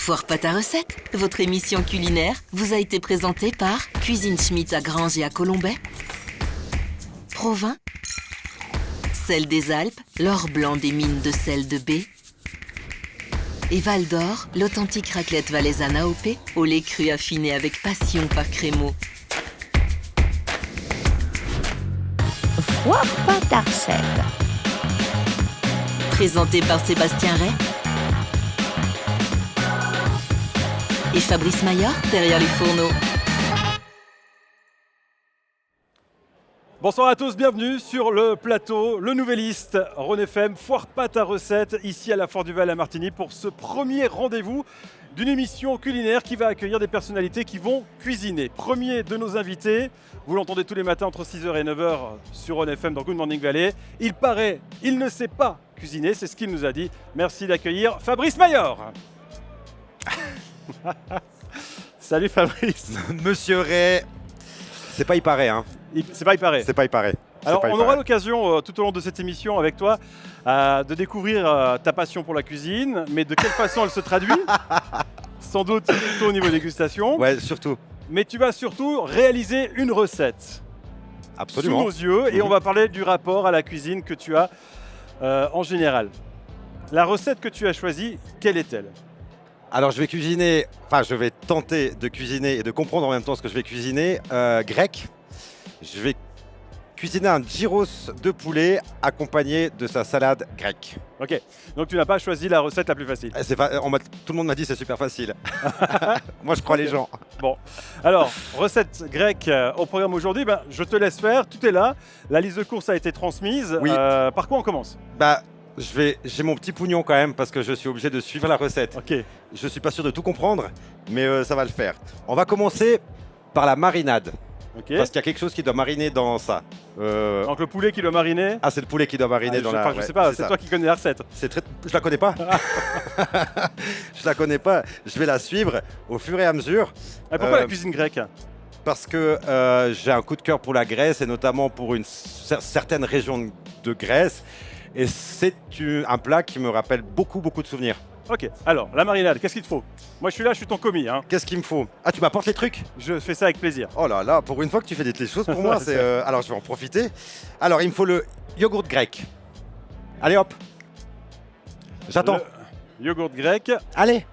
Foire pas ta recette, votre émission culinaire vous a été présentée par Cuisine Schmitt à Granges et à Colombey, Provins, Sel des Alpes, l'or blanc des mines de sel de B, et Val d'Or, l'authentique raclette valaisanne AOP, au lait cru affiné avec passion par Crémeau. Foire pas ta recette. Présenté par Sébastien Ray et Fabrice Maillard derrière les fourneaux. Bonsoir à tous, bienvenue sur le plateau, le Nouvelliste, Rhône FM, Foire pas ta recette, ici à la Fort du Val à Martigny pour ce premier rendez-vous d'une émission culinaire qui va accueillir des personnalités qui vont cuisiner. Premier de nos invités, vous l'entendez tous les matins entre 6h et 9h sur Rhône FM dans Good Morning Valley. Il paraît, il ne sait pas cuisiner, c'est ce qu'il nous a dit. Merci d'accueillir Fabrice Maillard. Salut Fabrice. Monsieur Ray, c'est pas il paraît, hein. C'est pas il paraît. C'est pas il paraît. Alors on aura l'occasion tout au long de cette émission avec toi de découvrir ta passion pour la cuisine, mais de quelle façon elle se traduit. Sans doute plutôt au niveau dégustation. Ouais, surtout. Mais tu vas surtout réaliser une recette. Absolument. Sous nos yeux, et on va parler du rapport à la cuisine que tu as en général. La recette que tu as choisie, quelle est-elle ? Alors je vais tenter de cuisiner et de comprendre en même temps ce que je vais cuisiner grec. Je vais cuisiner un gyros de poulet accompagné de sa salade grecque. Ok, donc tu n'as pas choisi la recette la plus facile. Tout le monde m'a dit c'est super facile. Moi je crois les gens. Bon, alors recette grecque au programme aujourd'hui, je te laisse faire, tout est là. La liste de courses a été transmise. Oui. Par quoi on commence ? J'ai mon petit pognon quand même parce que je suis obligé de suivre la recette. Ok. Je suis pas sûr de tout comprendre, mais ça va le faire. On va commencer par la marinade. Okay. Parce qu'il y a quelque chose qui doit mariner dans ça. Donc le poulet qui doit mariner. Ah, c'est le poulet qui doit mariner dans la. Je sais pas, c'est toi qui connais la recette. Je la connais pas. Je la connais pas. Je vais la suivre au fur et à mesure. Et pourquoi la cuisine grecque ? Parce que j'ai un coup de cœur pour la Grèce et notamment pour une certaine région de Grèce. Et c'est un plat qui me rappelle beaucoup de souvenirs. Ok, alors la marinade, qu'est-ce qu'il te faut ? Moi je suis là, je suis ton commis. Hein. Qu'est-ce qu'il me faut ? Ah, tu m'apportes les trucs ? Je fais ça avec plaisir. Oh là là, pour une fois que tu fais des choses pour moi, c'est. Alors je vais en profiter. Alors il me faut le yogourt grec. Allez hop. J'attends. Le yogourt grec. Allez.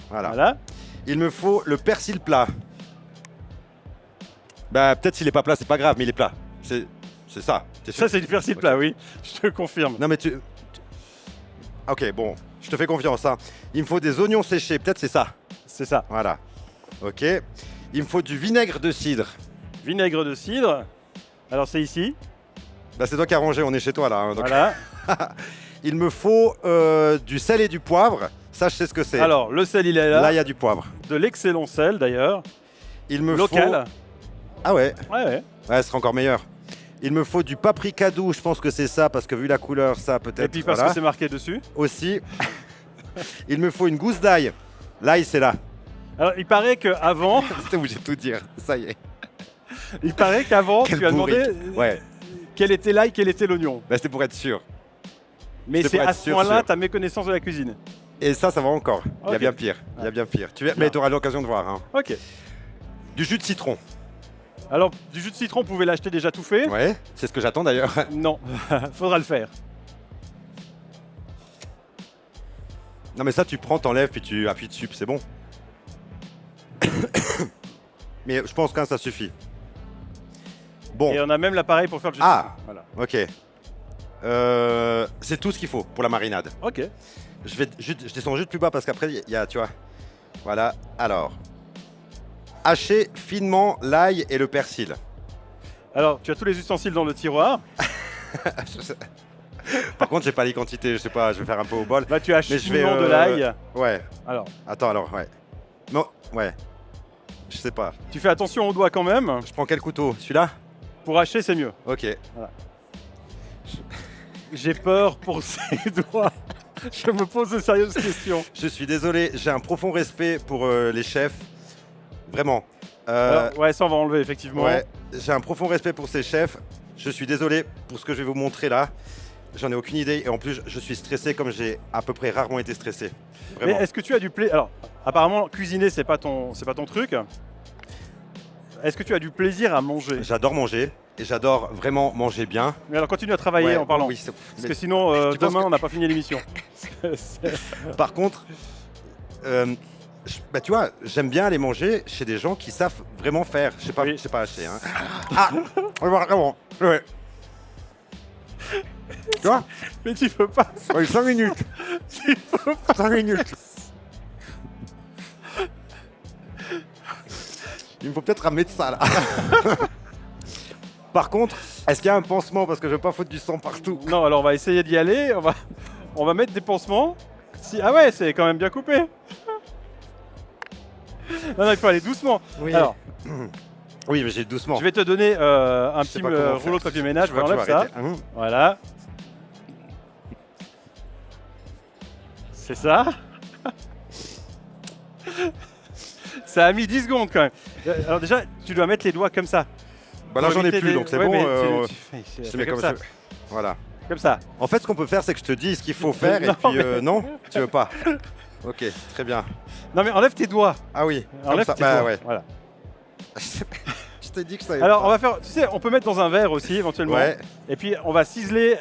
Voilà. Il me faut le persil plat. Peut-être s'il est pas plat, c'est pas grave, mais il est plat. C'est ça. Ça c'est du persil plat, oui. Je te confirme. Non mais Ok, bon, je te fais confiance. Hein. Il me faut des oignons séchés, peut-être c'est ça. C'est ça. Voilà. Ok. Il me faut du vinaigre de cidre. Vinaigre de cidre. Alors c'est ici. C'est toi qui as rangé, on est chez toi là. Hein, donc. Voilà. Il me faut du sel et du poivre. Ça, je sais ce que c'est. Alors, le sel, il est là. Là, il y a du poivre. De l'excellent sel d'ailleurs. Il me local. faut. Ah ouais. Ouais, ce sera encore meilleur. Il me faut du paprika doux, je pense que c'est ça, parce que vu la couleur, ça peut-être. Et puis parce que c'est marqué dessus. Aussi. Il me faut une gousse d'ail. L'ail, c'est là. Alors, il paraît qu'avant. C'était obligé de tout dire, ça y est. Il paraît qu'avant, tu as demandé quel était l'ail, quel était l'oignon. C'était pour être sûr. Mais c'est à ce point-là ta méconnaissance de la cuisine. Et ça va encore. Okay. Il y a bien pire. Il y a bien pire. Mais tu auras l'occasion de voir. Hein. Ok. Du jus de citron. Alors, du jus de citron, vous pouvez l'acheter déjà tout fait. Ouais, c'est ce que j'attends d'ailleurs. Non, faudra le faire. Non mais ça, tu prends, t'enlèves, puis tu appuies dessus, puis c'est bon. Mais je pense que ça suffit. Bon. Et on a même l'appareil pour faire le jus de citron. Voilà. Ok. C'est tout ce qu'il faut pour la marinade. Ok. Je descends juste plus bas parce qu'après, il y a, tu vois. Voilà. Alors. Hacher finement l'ail et le persil. Alors, tu as tous les ustensiles dans le tiroir. Par contre, j'ai pas les quantités, je sais pas, je vais faire un peu au bol. Tu haches finement de l'ail. Ouais. Alors. Attends, ouais. Non, ouais. Je sais pas. Tu fais attention aux doigts quand même. Je prends quel couteau ? Celui-là ? Pour hacher, c'est mieux. Ok. Voilà. J'ai peur pour ces doigts. Je me pose de sérieuses questions. Je suis désolé, j'ai un profond respect pour les chefs. Vraiment. Alors, ça on va enlever effectivement. Ouais, j'ai un profond respect pour ces chefs. Je suis désolé pour ce que je vais vous montrer là. J'en ai aucune idée et en plus je suis stressé comme j'ai à peu près rarement été stressé. Vraiment. Mais est-ce que tu as du plaisir ? Alors, apparemment, cuisiner, c'est pas ton truc. Est-ce que tu as du plaisir à manger? J'adore manger et j'adore vraiment manger bien. Mais alors continue à travailler Ouais, en parlant. oui, Parce que sinon, tu penses demain, que- on n'a pas fini l'émission. Par contre, bah, tu vois, j'aime bien aller manger chez des gens qui savent vraiment faire. Je sais pas, Oui. je sais pas acheter. Hein. Ah, vraiment. Ouais. Tu vois, Mais tu peux pas. 5 minutes. 5 minutes. Il me faut peut-être ramener de ça là. Par contre, est-ce qu'il y a un pansement parce que je veux pas foutre du sang partout? Non, alors on va essayer d'y aller. On va mettre des pansements. Ah ouais, c'est quand même bien coupé. Non, il faut aller doucement. Oui. Alors, Oui, mais j'ai doucement. je vais te donner un Je sais petit pas comment faire. rouleau de papier ménage. Je vois que Enlève je vais ça. arrêter. Voilà. C'est ça. Ça a mis 10 secondes quand même. Alors déjà, tu dois mettre les doigts comme ça. Bah là Pour j'en ai éviter plus les- donc c'est Ouais, bon. mais Je fais mets comme ça. ça. Voilà. Comme ça. En fait, ce qu'on peut faire, c'est que je te dis ce qu'il faut faire et Non, puis non, tu veux pas. Ok, très bien. Non mais enlève tes doigts. Ah oui, comme Enlève ça. tes Bah doigts. ouais. Voilà. Je t'ai dit que ça allait Alors pas. on va faire, tu sais, on peut mettre dans un verre aussi éventuellement. Ouais. Et puis on va ciseler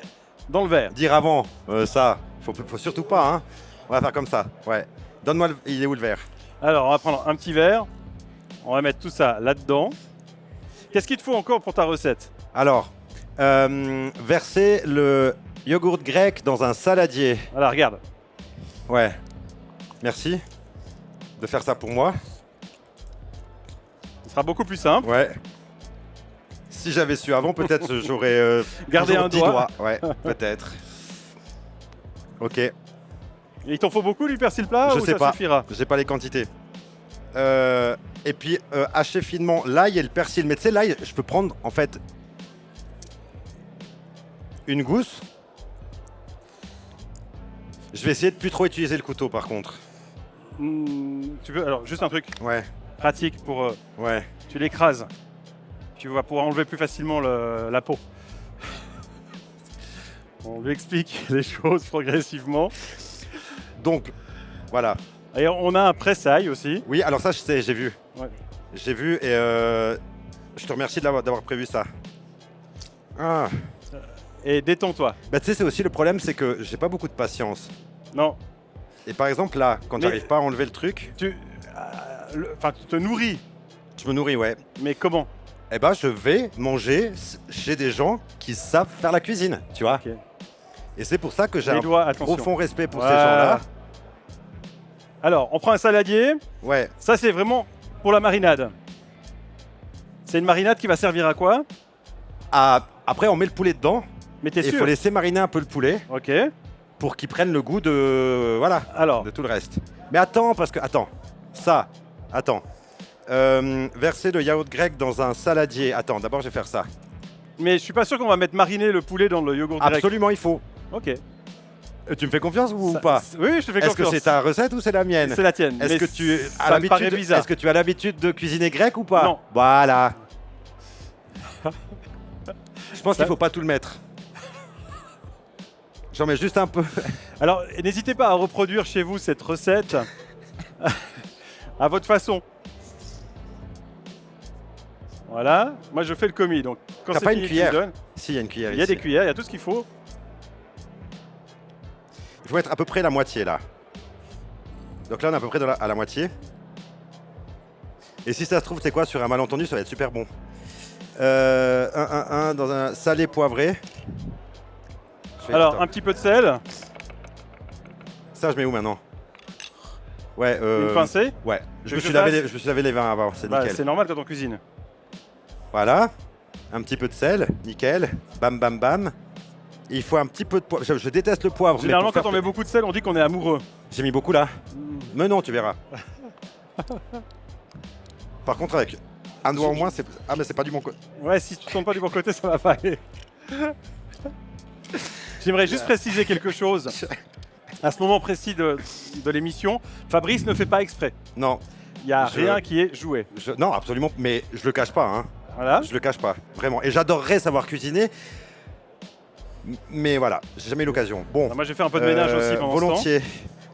dans le verre. Dire avant ça, faut surtout pas. Hein. On va faire comme ça. Ouais. Donne-moi, il est où le verre? Alors on va prendre un petit verre. On va mettre tout ça là-dedans. Qu'est-ce qu'il te faut encore pour ta recette? Alors, verser le yogourt grec dans un saladier. Voilà, regarde. Ouais. Merci de faire ça pour moi. Ce sera beaucoup plus simple. Ouais. Si j'avais su avant, peut-être j'aurais Gardé toujours un 10 doigt. doigts. Ouais, peut-être. Ok, Et il t'en faut beaucoup du persil plat Je ou sais ça pas. suffira? j'ai pas les quantités. Et puis hacher finement l'ail et le persil. Mais tu sais, l'ail, je peux prendre en fait une gousse. Je vais essayer de plus trop utiliser le couteau par contre. Tu veux alors juste un truc Ouais, pratique pour ouais. tu l'écrases. Tu vas pouvoir enlever plus facilement la peau. On lui explique les choses progressivement. Donc, voilà. Et on a un pressail aussi. Oui, alors ça, je sais, j'ai vu. Ouais. J'ai vu et je te remercie d'avoir prévu ça. Ah. Et détends-toi. Bah tu sais, c'est aussi le problème, c'est que j'ai pas beaucoup de patience. Non, Et par exemple là, quand Mais- j'arrive pas à enlever le truc, tu te nourris. je me nourris, ouais. Mais comment? Eh ben je vais manger chez des gens qui savent faire la cuisine, tu vois. Ok. Et c'est pour ça que j'ai Les un doigts, attention. profond respect pour Voilà. ces gens-là. Alors, on prend un saladier. Ouais. Ça, c'est vraiment pour la marinade. C'est une marinade qui va servir à quoi? Après, on met le poulet dedans. Mais t'es Et il sûr? faut laisser mariner un peu le poulet Ok. pour qu'il prenne le goût de voilà, Alors, de tout le reste. Mais attends, parce que attends, verser le yaourt grec dans un saladier. Attends, d'abord je vais faire ça. mais je suis pas sûr qu'on va mettre mariner le poulet dans le yogourt grec. Absolument, il faut. Ok. Tu me fais confiance ou Ça- pas? Oui, je te fais Est-ce que confiance. c'est ta recette ou c'est la mienne? C'est la tienne. Est-ce mais que tu as ça me paraît l'habitude bizarre. Est-ce que tu as l'habitude de cuisiner grec ou pas? Non. Voilà. Je pense Ça- qu'il faut pas tout le mettre. J'en mets juste un peu. Alors, n'hésitez pas à reproduire chez vous cette recette à votre façon. Voilà. Moi, je fais le commis. Donc, quand T'as c'est pas fini, une tu me cuillère? donnes. Si, il y a une cuillère Il y a ici. des cuillères, il y a tout ce qu'il faut. Il faut mettre à peu près la moitié là. Donc là, on est à peu près à la moitié. Et si ça se trouve, c'est quoi, sur un malentendu, ça va être super bon. Dans un salé poivré. Je vais- Alors, attends. un petit peu de sel, Ça, je mets où maintenant? Ouais, une pincée. Ouais. Tu Je veux me, que suis je lavé fasse les, je me suis lavé les mains avant, c'est Bah, nickel. c'est normal quand on cuisine. Voilà. Un petit peu de sel, nickel. Bam, bam, bam. Et il faut un petit peu de poivre. Je déteste le poivre. mais Généralement, pour quand on faire- met beaucoup de sel, on dit qu'on est amoureux. J'ai mis beaucoup là. Mais non, tu verras. Par contre, avec un doigt au moins, c'est. Ah, mais c'est pas du bon côté. Ouais, si tu tombes pas du bon côté, ça va pas aller. J'aimerais juste préciser quelque chose. À ce moment précis de l'émission, Fabrice ne fait pas exprès. Non, Il n'y a Je- rien qui est joué. non, absolument. Mais je le cache pas, hein. Voilà. Je le cache pas, vraiment. Et j'adorerais savoir cuisiner. Mais voilà, j'ai jamais eu l'occasion. Bon. Alors moi, j'ai fait un peu de ménage aussi pendant ce temps. Volontiers.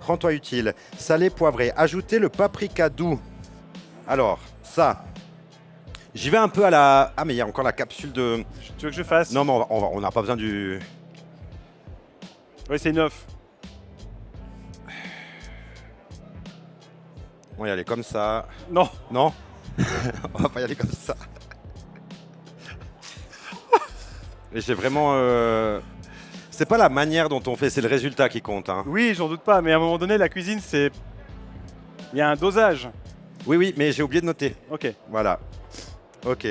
Rends-toi utile. Salé, poivré. Ajoutez le paprika doux. Alors, ça. J'y vais un peu à la... Ah, mais il y a encore la capsule de... Tu veux que je fasse? Non, mais on n'a pas besoin du... Oui, c'est 9. On va y aller comme ça. Non. Non. On va pas y aller comme ça. Et j'ai vraiment... C'est pas la manière dont on fait, c'est le résultat qui compte. Hein. Oui, j'en doute pas, mais à un moment donné, la cuisine, c'est... Il y a un dosage. Oui, oui, mais j'ai oublié de noter. Ok. Voilà. Ok.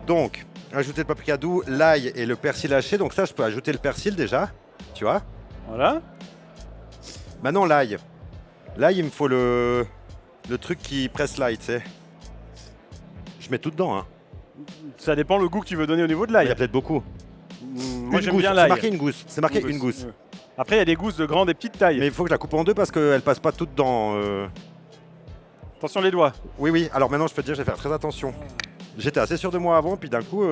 Donc, ajouter le paprika doux, l'ail et le persil haché. Donc ça, je peux ajouter le persil déjà. Tu vois. Voilà. Maintenant, l'ail. L'ail, il me faut le truc qui presse l'ail, tu sais. Je mets tout dedans. Hein. Ça dépend le goût que tu veux donner au niveau de Il y l'ail. a peut-être beaucoup. Moi, Une j'aime gousse, bien c'est l'ail. marqué une gousse. C'est marqué une gousse. Après, il y a des gousses de grande et petite taille. Mais il faut que je la coupe en deux parce qu'elle passe pas toutes dans... Attention les doigts. Oui, oui. Alors maintenant, je peux te dire, je vais faire très attention. J'étais assez sûr de moi avant, puis d'un coup...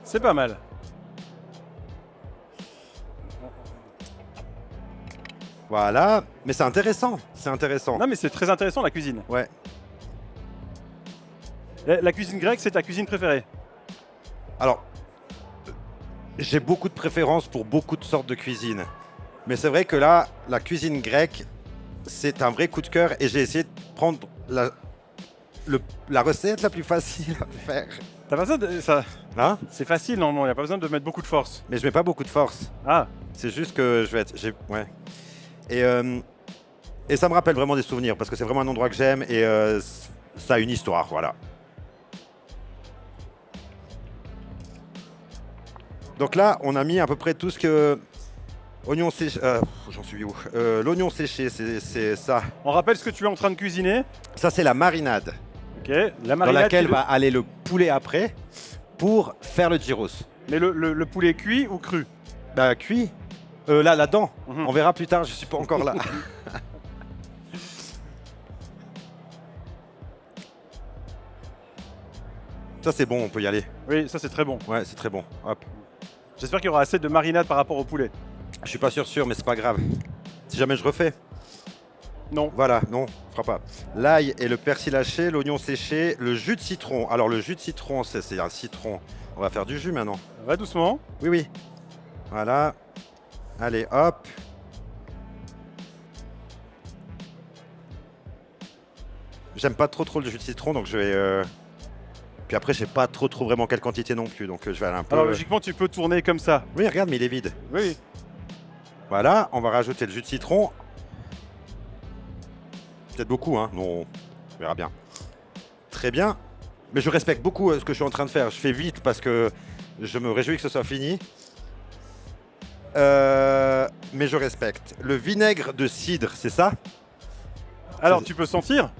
C'est pas mal. Voilà. Mais c'est intéressant. C'est intéressant. Non, mais c'est très intéressant la cuisine. Ouais. La cuisine grecque, c'est ta cuisine préférée? Alors, j'ai beaucoup de préférences pour beaucoup de sortes de cuisine. Mais c'est vrai que là, la cuisine grecque, c'est un vrai coup de cœur et j'ai essayé de prendre la recette la plus facile à faire. T'as pas besoin de... ça... Hein? C'est facile, non, il n'y a pas besoin de mettre beaucoup de force. Mais je mets pas beaucoup de force. Ah, C'est juste que je vais être... Ouais. Et ça me rappelle vraiment des souvenirs parce que c'est vraiment un endroit que j'aime et ça a une histoire, voilà. Donc là, on a mis à peu près tout ce que... Oignon séché... J'en suis où? L'oignon séché, c'est ça. on rappelle ce que tu es en train de cuisiner. Ça, c'est la marinade. Ok, la Dans marinade. laquelle va aller le poulet après pour faire le gyros. Mais le poulet cuit ou cru? Bah, cuit. Là-dedans. Mhm. On verra plus tard, je suis pas encore là. Ça, c'est bon, on peut y aller. Oui, ça c'est très bon. Ouais, c'est très bon. Hop. J'espère qu'il y aura assez de marinade par rapport au poulet. Je suis pas sûr, mais c'est pas grave. Si jamais je refais. Non. Voilà, non, fera pas. L'ail et le persil haché, l'oignon séché, le jus de citron. Alors, le jus de citron, c'est un citron. On va faire du jus maintenant. Va doucement. Oui, oui. Voilà. Allez, hop. J'aime pas trop le jus de citron, donc je vais... Puis après, je sais pas trop vraiment quelle quantité non plus, donc je vais aller un peu... Alors logiquement, tu peux tourner comme ça. Oui, regarde, mais il est vide. Oui, oui. Voilà, on va rajouter le jus de citron. Peut-être beaucoup, hein. Non, on verra bien. Très bien. Mais je respecte beaucoup ce que je suis en train de faire. Je fais vite parce que je me réjouis que ce soit fini. Mais je respecte. Le vinaigre de cidre, c'est ça? Alors tu peux sentir.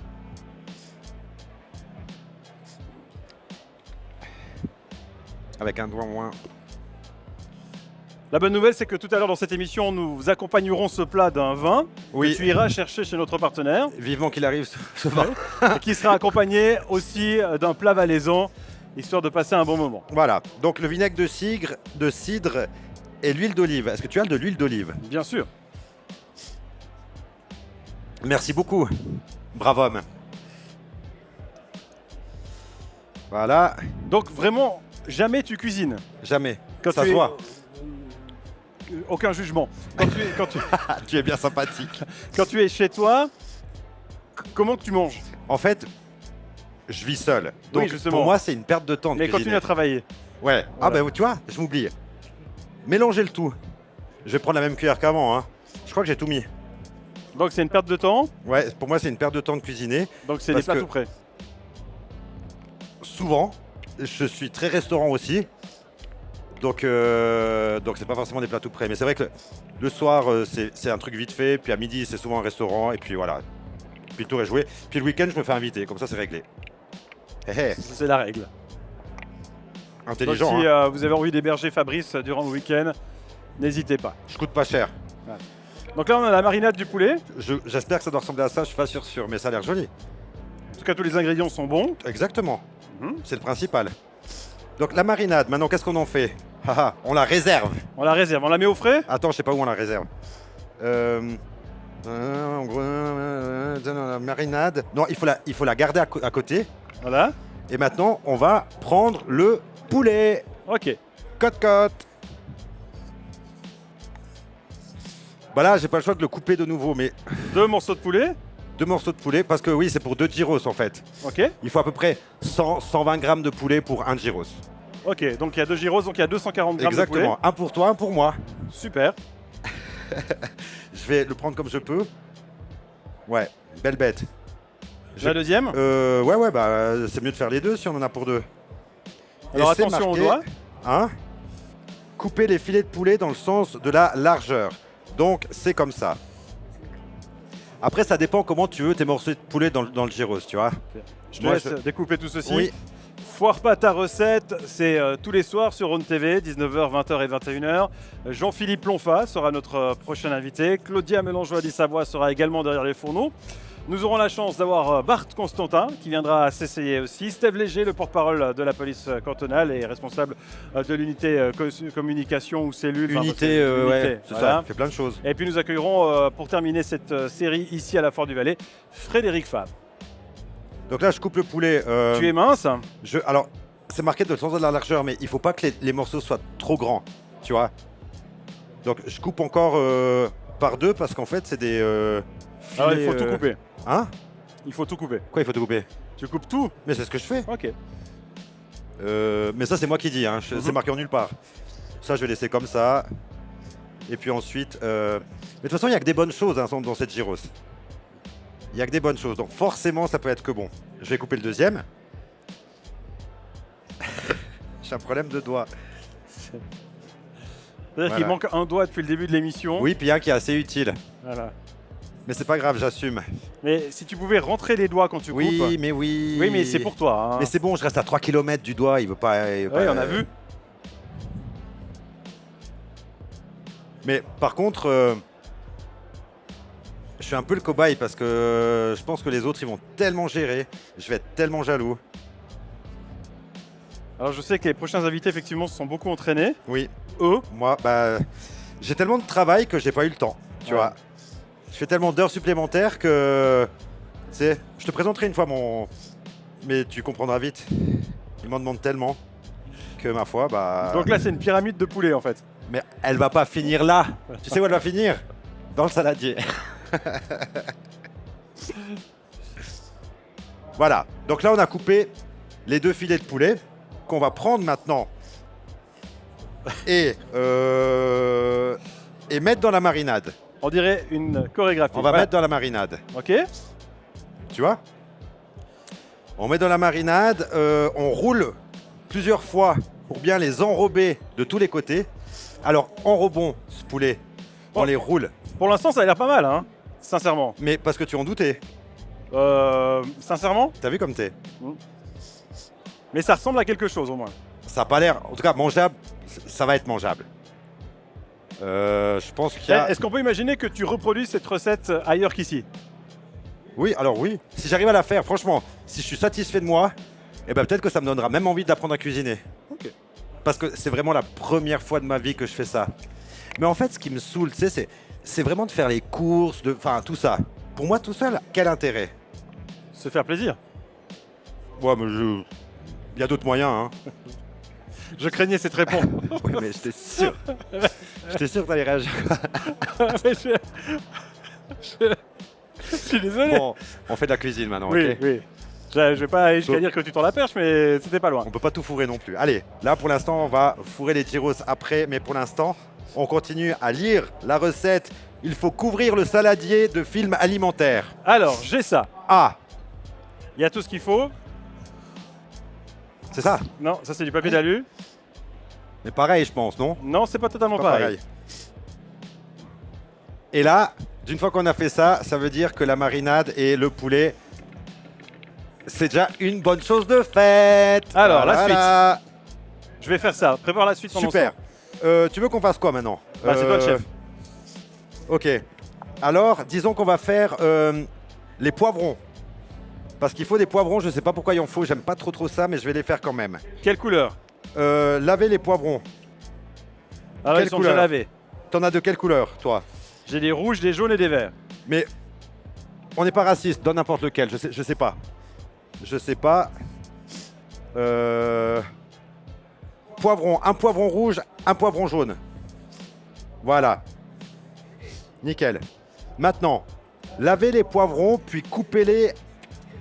Avec un doigt moins. La bonne nouvelle, c'est que tout à l'heure dans cette émission, nous accompagnerons ce plat d'un vin Oui. que tu iras chercher chez notre partenaire Vivement qu'il arrive ce vin. et qui sera accompagné aussi d'un plat valaisan, histoire de passer un bon moment. Voilà. Donc le vinaigre de cidre et l'huile d'olive. Est-ce que tu as de l'huile d'olive? Bien sûr. Merci beaucoup. Bravo homme. Voilà. Donc vraiment, jamais tu cuisines. Jamais. Quand Ça tu se es- voit. Aucun jugement. Tu es bien sympathique. Quand tu es chez toi, comment tu manges? En fait, je vis seul. Donc justement. pour moi, c'est une perte de temps de Mais continue cuisiner. à travailler. Ouais. Ah Voilà. bah tu vois, je m'oublie. Mélangez le tout. Je vais prendre la même cuillère qu'avant. Hein. Je crois que j'ai tout mis. Donc c'est une perte de temps. Ouais, pour moi, c'est une perte de temps de cuisiner. Donc c'est des Parce plats que- tout prêts. Souvent, je suis très restaurant aussi. Donc c'est pas forcément des plats tout prêts. Mais c'est vrai que le soir, c'est un truc vite fait. Puis à midi, c'est souvent un restaurant. Et puis voilà. Puis le tour est joué. Puis le week-end, je me fais inviter. Comme ça, c'est réglé. Hé hé, C'est la règle. Donc intelligent. si Hein. vous avez envie d'héberger Fabrice durant le week-end, n'hésitez pas. Je coûte pas cher. Donc là on a la marinade du poulet. J'espère que ça doit ressembler à ça. Je suis pas sûr, mais ça a l'air joli. En tout cas tous les ingrédients sont bons. Exactement. C'est le principal. Donc la marinade, maintenant qu'est-ce qu'on en fait? On la réserve. On la réserve, on la met au frais? Attends, je sais pas où on la réserve. En gros, la marinade. Non, il faut la garder à côté. Voilà. Et maintenant, on va prendre le poulet. Ok. Côte. Bah là, j'ai pas le choix de le couper de nouveau, mais 2 morceaux de poulet. 2 morceaux de poulet, parce que oui, c'est pour 2 gyros en fait. Ok. Il faut à peu près 100-120 grammes de poulet pour un gyros. Ok, donc il y a 2 gyros, donc il y a 240 grammes de poulet. Exactement, un pour toi, un pour moi. Super. Je vais le prendre comme je peux. Ouais, belle bête. La deuxième. Ouais, bah c'est mieux de faire les deux si on en a pour 2. Alors Et c'est attention marqué, aux doigts. Hein, couper les filets de poulet dans le sens de la largeur. Donc c'est comme ça. Après, ça dépend comment tu veux tes morceaux de poulet dans le gyros, tu vois. Je te Moi, laisse découper tout ceci. Oui, Foire pas ta recette, c'est tous les soirs sur Rhône TV, 19h, 20h et 21h. Jean-Philippe Lonfa sera notre prochain invité. Claudia Mélangeois d'Issavoie sera également derrière les fourneaux. Nous aurons la chance d'avoir Bart Constantin qui viendra s'essayer aussi. Steve Léger, le porte-parole de la police cantonale et responsable de l'unité communication ou cellule. unité, ouais, c'est voilà. ça, il fait plein de choses. Et puis nous accueillerons pour terminer cette série ici à la Fort du Valais, Frédéric Favre. Donc là, je coupe le poulet. Tu es mince. Alors, c'est marqué dans le sens de la largeur, mais il faut pas que les morceaux soient trop grands, tu vois. Donc, je coupe encore par 2 parce qu'en fait, c'est des Alors il filets, faut tout couper. Hein? Il faut tout couper. Quoi, il faut tout couper? Tu coupes tout? Mais c'est ce que je fais. Ok. Mais ça, c'est moi qui dis, hein. C'est marqué en nulle part. Ça, je vais laisser comme ça. Et puis ensuite... Mais de toute façon, il n'y a que des bonnes choses hein, dans cette gyros. Il n'y a que des bonnes choses. Donc forcément, ça peut être que bon. Je vais couper le deuxième. J'ai un problème de doigt. C'est-à-dire qu'il manque un doigt depuis le début de l'émission. Oui, puis un qui est assez utile. Voilà. Mais c'est pas grave, j'assume. Mais si tu pouvais rentrer les doigts quand tu Oui, coupes. mais oui. Oui, mais c'est pour toi. Hein. Mais c'est bon, je reste à 3 km du doigt, il veut pas... Oui, on a vu. Mais par contre, je suis un peu le cobaye parce que je pense que les autres, ils vont tellement gérer. Je vais être tellement jaloux. Alors je sais que les prochains invités, effectivement, se sont beaucoup entraînés. Oui, Eux. moi, bah, j'ai tellement de travail que j'ai pas eu le temps, tu vois. Je fais tellement d'heures supplémentaires que... Tu sais, je te présenterai une fois mon... Mais tu comprendras vite. Ils m'en demandent tellement que ma foi, bah... Donc là, c'est une pyramide de poulet, en fait. Mais elle va pas finir là. Tu sais où elle va finir? Dans le saladier. Voilà. Donc là, on a coupé les 2 filets de poulet qu'on va prendre maintenant et mettre dans la marinade. On dirait une chorégraphie. On va Voilà. mettre dans la marinade. Ok. Tu vois? On met dans la marinade, on roule plusieurs fois pour bien les enrober de tous les côtés. Alors, enrobons ce poulet, on Bon. les roule. Pour l'instant, ça a l'air pas mal, hein. Sincèrement. Mais parce que tu en doutais. Sincèrement. T'as vu comme t'es? Mais ça ressemble à quelque chose, au moins. Ça n'a pas l'air, en tout cas mangeable, ça va être mangeable. Je pense qu'il y a... Est-ce qu'on peut imaginer que tu reproduises cette recette ailleurs qu'ici? Oui, alors oui. Si j'arrive à la faire, franchement, si je suis satisfait de moi, eh ben peut-être que ça me donnera même envie d'apprendre à cuisiner. Ok. Parce que c'est vraiment la première fois de ma vie que je fais ça. Mais en fait, ce qui me saoule, tu sais, c'est vraiment de faire les courses, enfin tout ça. Pour moi, tout seul, quel intérêt? Se faire plaisir. Ouais, mais il y a d'autres moyens, hein. Je craignais cette réponse. Oui, mais j'étais sûr. J'étais sûr que t'allais réagir. Mais je suis désolé. Bon, on fait de la cuisine maintenant, Oui, ok? oui. Je vais pas aller jusqu'à dire que tu tends la perche, mais c'était pas loin. On peut pas tout fourrer non plus. Allez, là pour l'instant, on va fourrer les gyros après, mais pour l'instant, on continue à lire la recette. Il faut couvrir le saladier de film alimentaire. Alors, j'ai ça. Ah, Il y a tout ce qu'il faut. c'est ça. Non, ça c'est du papier d'alu. Mais pareil, je pense, non? Non, c'est pas totalement Pas pareil. Et là, d'une fois qu'on a fait ça, ça veut dire que la marinade et le poulet, c'est déjà une bonne chose de faite. Alors, la suite. Je vais faire ça. Prépare la suite pendant Super. ce temps. Tu veux qu'on fasse quoi maintenant? Bah, c'est toi le chef. Ok. Alors, disons qu'on va faire les poivrons. Parce qu'il faut des poivrons, je sais pas pourquoi il en faut, j'aime pas trop ça, mais je vais les faire quand même. Quelle couleur? Laver les poivrons. Alors Quelle ils sont couleur? déjà lavés. T'en as de quelle couleur, toi? J'ai des rouges, des jaunes et des verts. Mais on n'est pas raciste, donne n'importe lequel, je sais pas. Je sais pas. Poivron, un poivron rouge, un poivron jaune. Voilà. Nickel. Maintenant, lavez les poivrons, puis coupez-les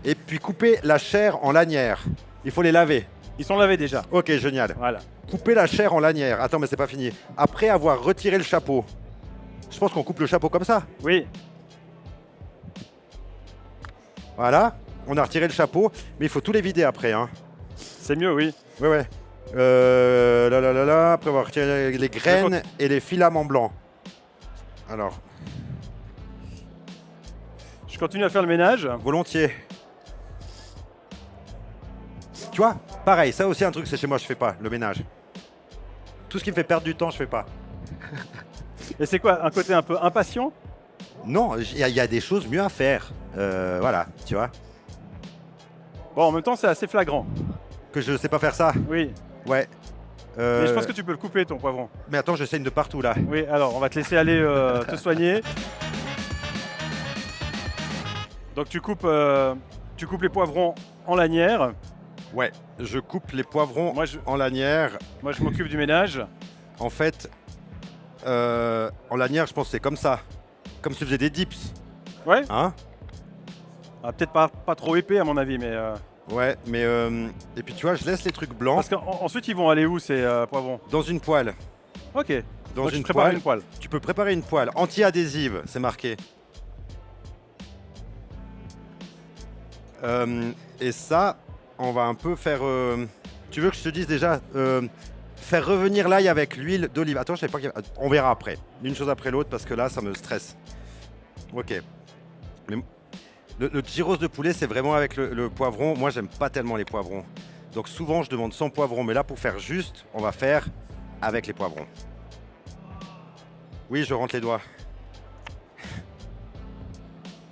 et puis coupez la chair en lanières. Il faut les laver. Ils sont lavés déjà. Ok, génial. Voilà. Coupez la chair en lanières. Attends, mais c'est pas fini. Après avoir retiré le chapeau, je pense qu'on coupe le chapeau comme ça. Oui. Voilà. On a retiré le chapeau, mais il faut tout les vider après. Hein. C'est mieux, oui. Ouais, ouais. Après avoir retiré les graines et les filaments blancs. Alors, Je continue à faire le ménage. volontiers. Tu vois, pareil, ça aussi un truc, c'est chez moi, je fais pas le ménage. Tout ce qui me fait perdre du temps, je fais pas. Et c'est quoi? Un côté un peu impatient? Non, il y a des choses mieux à faire. Voilà, tu vois. Bon, en même temps, c'est assez flagrant. Que je sais pas faire ça. Oui. Ouais. Mais je pense que tu peux le couper, ton poivron. Mais attends, je saigne de partout là. Oui, alors, on va te laisser aller te soigner. Donc, tu coupes les poivrons en lanières. Ouais, je coupe les poivrons Moi, je en lanières. m'occupe du ménage. En fait, en lanière, je pense que c'est comme ça. Comme si tu faisais des dips. Ouais. Hein? Ah, peut-être pas trop épais, à mon avis, mais... Ouais, mais... et puis tu vois, je laisse les trucs blancs Parce qu'ensuite, ils vont aller où, ces poivrons? dans une poêle. Ok. Dans Donc, une je prépare poêle. une poêle. Tu peux préparer une poêle anti-adhésive, c'est marqué. Et ça, on va un peu faire... Tu veux que je te dise déjà faire revenir l'ail avec l'huile d'olive. Attends, je sais pas... On verra après. Une chose après l'autre parce que là, ça me stresse. Ok. Mais le gyros de poulet, c'est vraiment avec le poivron. Moi, j'aime pas tellement les poivrons. Donc souvent, je demande sans poivron. Mais là, pour faire juste, on va faire avec les poivrons. Oui, je rentre les doigts.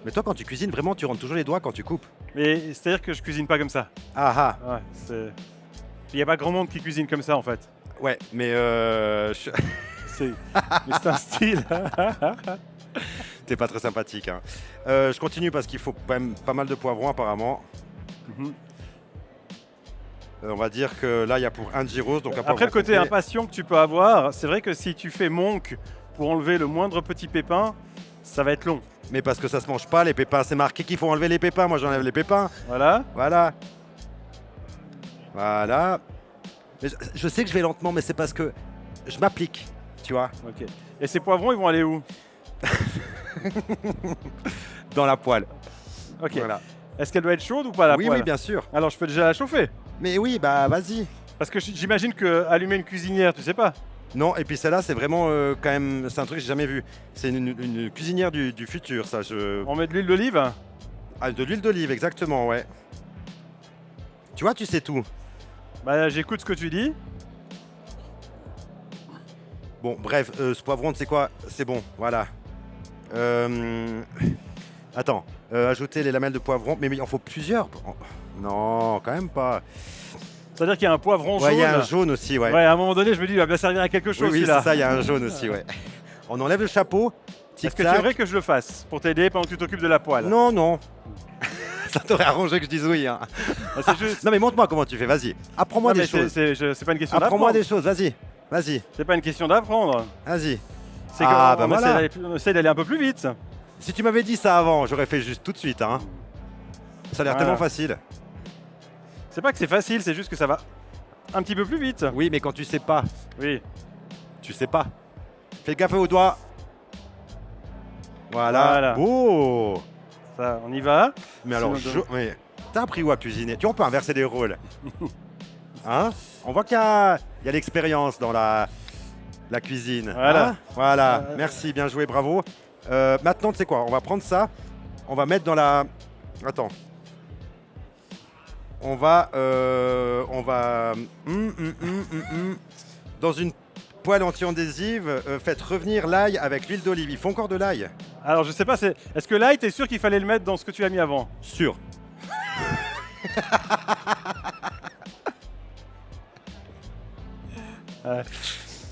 Mais toi, quand tu cuisines, vraiment, tu rentres toujours les doigts quand tu coupes. Mais c'est-à-dire que je cuisine pas comme ça. Ah ah. Ouais, c'est... Il n'y a pas grand monde qui cuisine comme ça, en fait. Ouais, mais Mais c'est un style. t'es pas très sympathique. Hein. Je continue parce qu'il faut quand même pas mal de poivrons apparemment. Mhm. On va dire que là, il y a pour un gyros. Donc un Après, le poivron côté complet. impatient que tu peux avoir, c'est vrai que si tu fais monk pour enlever le moindre petit pépin, ça va être long. Mais parce que ça se mange pas, les pépins. C'est marqué qu'il faut enlever les pépins. Moi, j'enlève les pépins. Voilà. Voilà. Voilà. Mais je sais que je vais lentement, mais c'est parce que je m'applique. Tu vois, Ok. Et ces poivrons, ils vont aller où? dans la poêle. Ok. Voilà. Est-ce qu'elle doit être chaude ou pas, la Oui, poêle? oui, bien sûr. Alors, je peux déjà la chauffer. Mais oui, bah vas-y. Parce que j'imagine que allumer une cuisinière, tu sais pas. Non, et puis celle-là, c'est vraiment quand même, c'est un truc que j'ai jamais vu. C'est une cuisinière du futur, ça. On met de l'huile d'olive. Ah, de l'huile d'olive, exactement, ouais. Tu vois, tu sais tout. Bah, j'écoute ce que tu dis. Bon, bref, ce poivron, tu sais quoi, c'est bon, voilà. Attends, ajouter les lamelles de poivron, mais il en faut plusieurs. Non, quand même pas. C'est-à-dire qu'il y a un poivron Ouais, jaune. il y a un jaune aussi, ouais. Ouais, à un moment donné, je me dis, il va bien servir à quelque Oui, chose, oui, celui-là. c'est ça, il y a un jaune aussi, ouais. On enlève le chapeau. Est-ce que tu tic-tac. aimerais que je le fasse pour t'aider pendant que tu t'occupes de la poêle? Non, non. Ça t'aurait arrangé que je dise oui. Hein. Ah, c'est juste. Non, mais montre-moi comment tu fais, vas-y. Apprends-moi Non, des mais choses. c'est pas une question Apprends-moi d'apprendre. des choses, vas-y. Vas-y, C'est pas une question d'apprendre. vas-y. C'est Ah, qu'on bah voilà. on essaie d'aller un peu plus vite. Si tu m'avais dit ça avant, j'aurais fait juste tout de suite. Hein. Ça a l'air Voilà. tellement facile. C'est pas que c'est facile, c'est juste que ça va un petit peu plus vite. Oui, mais quand tu sais pas, Oui. tu sais pas. Fais gaffe aux doigts. Voilà. Voilà. Oh. Ça, on y va. Mais alors, Sinon, mais t'as appris où à cuisiner? Tu vois, on peut inverser les rôles. Hein? On voit qu'il y a l'expérience dans la cuisine. Voilà. Hein? Voilà. Merci, bien joué, bravo. Maintenant, tu sais quoi? On va prendre ça. On va mettre dans la... Attends. On va... Dans une poêle anti-adhésive, faites revenir l'ail avec l'huile d'olive. Il faut encore de l'ail? Alors je sais pas, est-ce que l'ail, t'es sûr qu'il fallait le mettre dans ce que tu as mis avant? Sûr.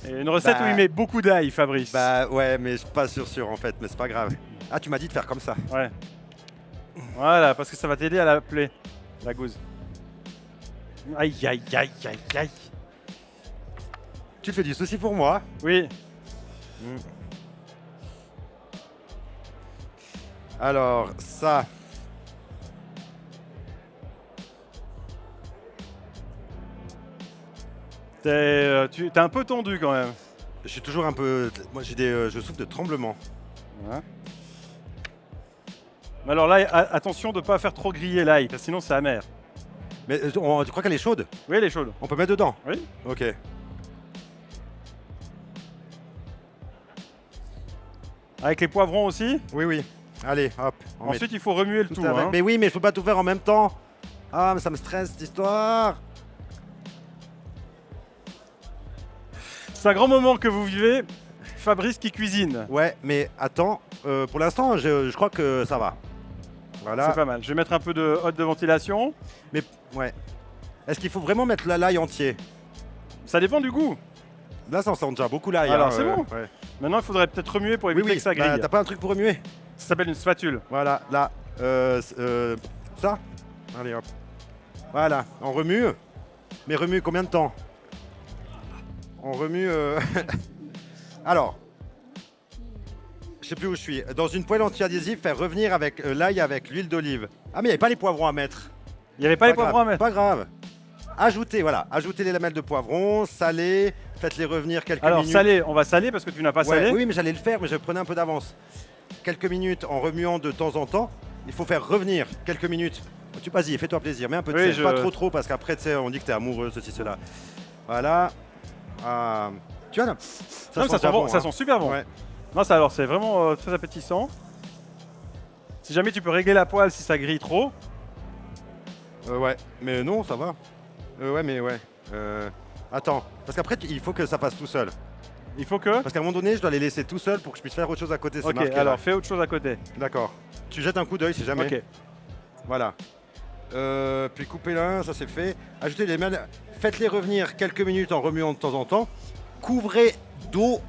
Et une recette où il met beaucoup d'ail, Fabrice. Bah ouais, mais je suis pas sûr en fait, mais c'est pas grave. Ah, tu m'as dit de faire comme ça. Ouais. Voilà, parce que ça va t'aider à l'appeler, la gousse. Aïe, aïe, aïe, aïe, aïe. Tu te fais du souci pour moi? Oui. Alors, ça. T'es un peu tendu quand même. Je suis toujours un peu. Moi, je souffre de tremblements. Ouais. Mais alors là, attention de ne pas faire trop griller l'ail, parce que sinon c'est amer. Mais tu crois qu'elle est chaude? Oui, elle est chaude. On peut mettre dedans? Oui. Ok. Avec les poivrons aussi. Oui, oui. Allez, hop. on met Ensuite, il faut remuer le tout. avec. Hein. Mais oui, mais je peux pas tout faire en même temps. Ah, mais ça me stresse cette histoire. C'est un grand moment que vous vivez. Fabrice qui cuisine. Ouais, mais attends. Pour l'instant, je crois que ça va. Voilà. C'est pas mal. Je vais mettre un peu de hotte de ventilation. Mais ouais. Est-ce qu'il faut vraiment mettre l'ail entier? Ça dépend du goût. Là, ça sent déjà beaucoup l'ail. Alors, c'est bon. Ouais. Maintenant, il faudrait peut-être remuer pour Oui, éviter oui. que ça grille. Bah, t'as pas un truc pour remuer? Ça s'appelle une spatule. Voilà, là. Ça? Allez, hop. Voilà, on remue. Mais remue combien de temps? On remue... Alors, je sais plus où je suis. Dans une poêle anti-adhésive, faire revenir avec l'ail avec l'huile d'olive. Ah, mais il n'y avait pas les poivrons à mettre. Il n'y avait pas les grave, poivrons à mettre. Pas grave. Ajoutez, voilà. Ajoutez les lamelles de poivrons, salez, faites-les revenir quelques Alors, minutes. salé, on va saler parce que tu n'as pas Ouais, salé. oui, mais j'allais le faire, mais je prenais un peu d'avance. Quelques minutes en remuant de temps en temps. Il faut faire revenir quelques minutes. Vas-y, fais-toi plaisir. Mets un peu de Oui, sel. Pas trop, parce qu'après, tu sais, on dit que t'es amoureux, ceci, cela. Voilà. Tu vois, là, Non, sent ça sent bien bon, ça hein. sent super bon. Ouais. Non, ça alors c'est vraiment très appétissant. Si jamais tu peux régler la poêle si ça grille trop. Ouais, mais non, ça va. Ouais, mais ouais. Attends, parce qu'après, il faut que ça passe tout seul. Il faut que. Parce qu'à un moment donné, je dois les laisser tout seul pour que je puisse faire autre chose à côté. C'est Ok, marqué, alors là. fais autre chose à côté. D'accord. Tu jettes un coup d'œil si jamais. Ok. Voilà. Puis coupez-la, ça c'est fait. Ajoutez les lamelles. Faites-les revenir quelques minutes en remuant de temps en temps. Couvrez d'eau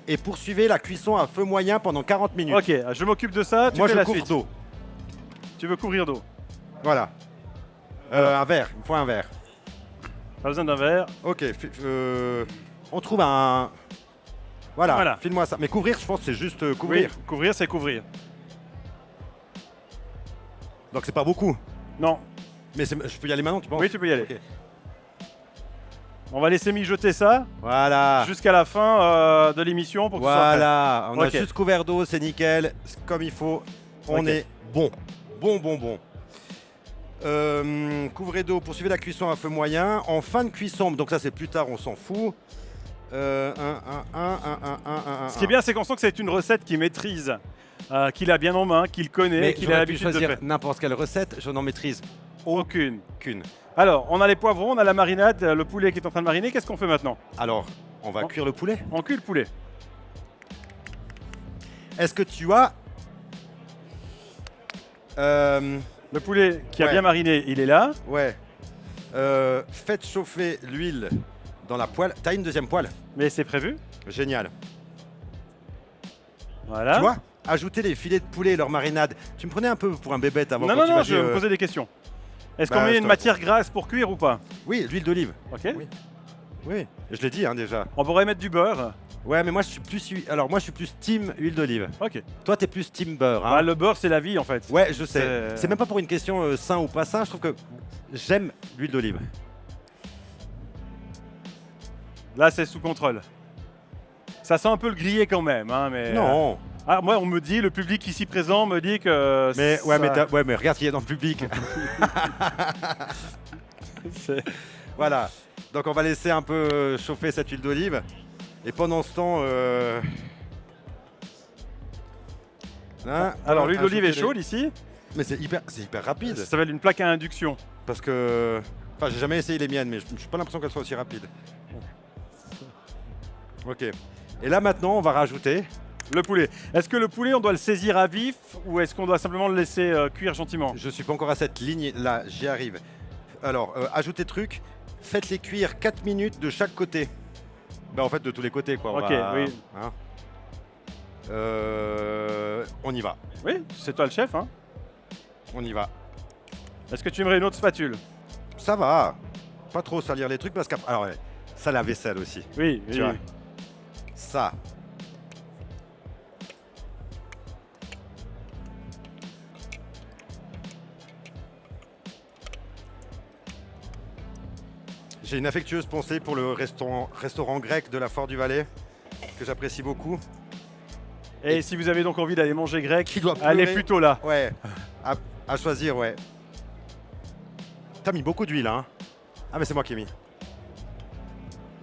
et poursuivez la cuisson à feu moyen pendant 40 minutes. Ok, je m'occupe de ça. Tu Moi fais je la couvre suite. d'eau. Tu veux couvrir d'eau. Voilà. Un verre, il me faut un verre. Pas besoin d'un verre. Ok, on trouve un... Voilà, Voilà. file-moi ça. Mais couvrir, je pense que c'est juste couvrir. Oui, couvrir, c'est couvrir. Donc c'est pas beaucoup. Non. Mais je peux y aller maintenant, tu penses? Oui, tu peux y aller. Ok. On va laisser mijoter ça Voilà. jusqu'à la fin de l'émission pour que ce soit prêt. Voilà, on Ok. a juste couvert d'eau, c'est nickel, c'est comme il faut. On Ok. est bon. Bon. Couvrez d'eau, poursuivez la cuisson à feu moyen. En fin de cuisson, donc ça c'est plus tard, on s'en fout. Ce qui est bien, c'est qu'on sent que c'est une recette qu'il maîtrise, qu'il a bien en main, qu'il connaît, Mais qu'il a l'habitude de faire. n'importe quelle recette, je n'en maîtrise Aucune. qu'une. Alors, on a les poivrons, on a la marinade, le poulet qui est en train de mariner. Qu'est-ce qu'on fait maintenant? Alors, on va Oh. cuire le poulet. On cuit le poulet. Est-ce que tu as... Le poulet qui a Ouais. bien mariné, il est là. ouais. Faites chauffer l'huile dans la poêle. T'as une deuxième poêle? Mais c'est prévu. Génial. Voilà. Tu vois, ajouter les filets de poulet et leur marinade. Tu me prenais un peu pour un bébête avant. Non, quand non, tu non, m'as je dit, vais me poser des questions. Est-ce bah, qu'on met je une te matière grasse pour cuire ou pas? Oui, l'huile d'olive. Ok. Oui. Oui, je l'ai dit hein, déjà. On pourrait mettre du beurre. Ouais, mais moi je suis plus. Alors moi je suis plus team huile d'olive. Ok. Toi t'es plus team beurre. Hein. Bah, le beurre, c'est la vie en fait. Ouais, je sais. c'est- C'est même pas pour une question sain ou pas sain. Je trouve que j'aime l'huile d'olive. Là, c'est sous contrôle. Ça sent un peu le grillé quand même, hein, mais. Non. Ah, moi, on me dit, le public ici présent me dit que. Mais ouais, ça- mais regarde qui est dans le public. c'est- Voilà. Donc on va laisser un peu chauffer cette huile d'olive. Et pendant ce temps. Hein, Alors, l'huile d'olive est ajouter chaude ici. Mais c'est hyper rapide. Ça s'appelle une plaque à induction. Parce que. Enfin, j'ai jamais essayé les miennes, mais je n'ai pas l'impression qu'elles soient aussi rapides. Ok. Et là maintenant, on va rajouter. Le poulet. Est-ce que le poulet, on doit le saisir à vif ou est-ce qu'on doit simplement le laisser cuire gentiment? Je suis pas encore à cette ligne, là, j'y arrive. Alors, ajoutez truc, faites-les cuire 4 minutes de chaque côté. Bah, en fait, de tous les côtés, quoi. Ok, oui. Hein. On y va, Oui, c'est toi le chef, hein. on y va. Est-ce que tu aimerais une autre spatule? Ça va, pas trop salir les trucs parce qu'après... Alors, ouais, ça, la vaisselle aussi, Oui, tu oui, vois. oui. Ça. J'ai une affectueuse pensée pour le restaurant grec de la Fort du Valais, que j'apprécie beaucoup. Et si vous avez donc envie d'aller manger grec, Qui doit allez pleurer. plutôt là. Ouais, à choisir, ouais. T'as mis beaucoup d'huile, hein? Ah, mais c'est moi qui ai mis.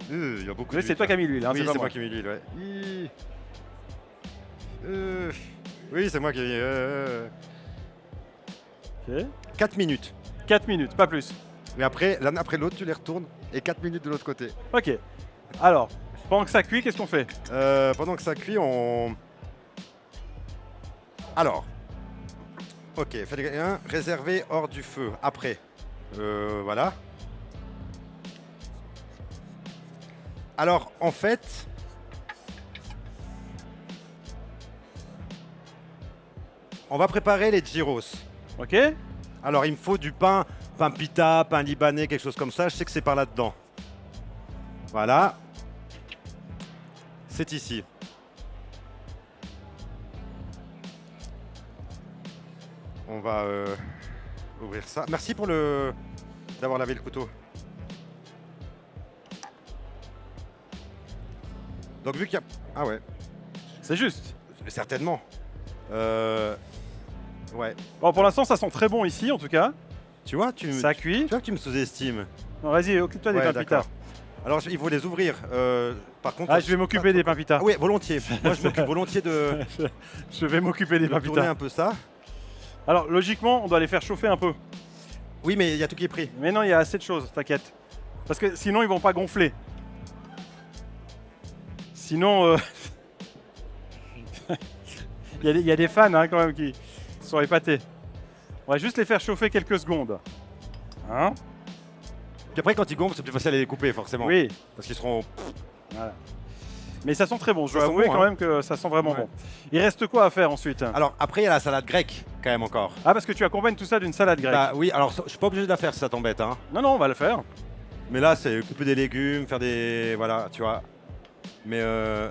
Il y a beaucoup Oui, d'huile. c'est toi qui as mis l'huile, hein, Oui, c'est pas c'est moi. moi qui ai mis l'huile, ouais. Oui, c'est moi qui ai mis. Ok. 4 minutes. 4 minutes, pas plus. Et après, l'un après l'autre, tu les retournes et 4 minutes de l'autre côté. Ok. Alors, pendant que ça cuit, qu'est-ce qu'on fait? Pendant que ça cuit, on... Alors. Ok, fallait un réservé hors du feu. Après. Voilà. Alors, en fait... On va préparer les gyros. Ok. Alors, il me faut du pain pita, pain libanais, quelque chose comme ça. Je sais que c'est par là-dedans. Voilà. C'est ici. On va ouvrir ça. Merci pour d'avoir lavé le couteau. Donc vu qu'il y a... Ah ouais, C'est juste. certainement. Ouais. Bon, pour l'instant, ça sent très bon ici, en tout cas. Tu vois, tu Ça cuit. vois que tu me sous-estimes. Non, vas-y, occupe-toi des Ouais, pain pita. d'accord. Alors il faut les ouvrir. Par contre... Ah, je vais m'occuper des pain pita. Ah oui, volontiers. Moi je m'occupe volontiers de Je vais m'occuper des pain tourner pita. un peu ça. Alors, logiquement, on doit les faire chauffer un peu. Oui, mais il y a tout qui est pris. Mais non, il y a assez de choses, t'inquiète. Parce que sinon, ils vont pas gonfler. Sinon, il y a des fans hein, quand même qui sont épatés. On va juste les faire chauffer quelques secondes. Hein? Puis après quand ils gonflent, c'est plus facile à les couper forcément. Oui. Parce qu'ils seront... Voilà. Mais ça sent très bon. Je Ça dois sent avouer bon, quand hein. même que ça sent vraiment Ouais. bon. Il reste quoi à faire ensuite? Alors après il y a la salade grecque quand même encore. Ah, parce que tu accompagnes tout ça d'une salade grecque. Bah oui, alors je suis pas obligé de la faire si ça t'embête, hein. Non, non, on va le faire. Mais là c'est couper des légumes, faire des... Voilà, tu vois. Mais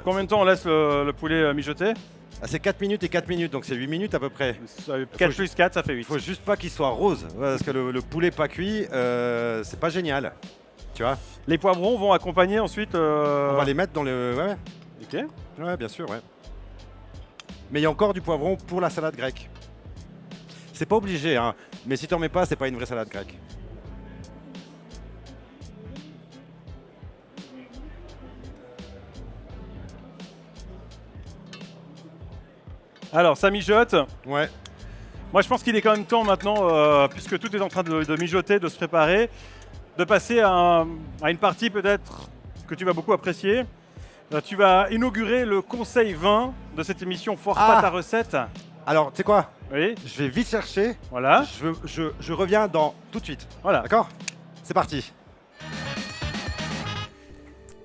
Combien de temps on laisse le poulet mijoter? c'est 4 minutes et 4 minutes, donc c'est 8 minutes à peu près. 4 plus 4, ça fait 8. Il faut juste pas qu'il soit rose, parce que le poulet pas cuit, c'est pas génial. Tu vois. Les poivrons vont accompagner ensuite... On va les mettre dans le... Ouais, Ok. ouais, bien sûr, ouais. Mais il y a encore du poivron pour la salade grecque. C'est pas obligé, hein. Mais si t'en mets pas, c'est pas une vraie salade grecque. Alors, ça mijote. Ouais. Moi, je pense qu'il est quand même temps maintenant, puisque tout est en train de mijoter, de se préparer, de passer à une partie peut-être que tu vas beaucoup apprécier. Tu vas inaugurer le conseil vin de cette émission Foire pas ta recette. Alors, tu sais quoi? Oui, Je vais vite chercher. voilà, Je reviens dans tout de suite. voilà. D'accord? C'est parti.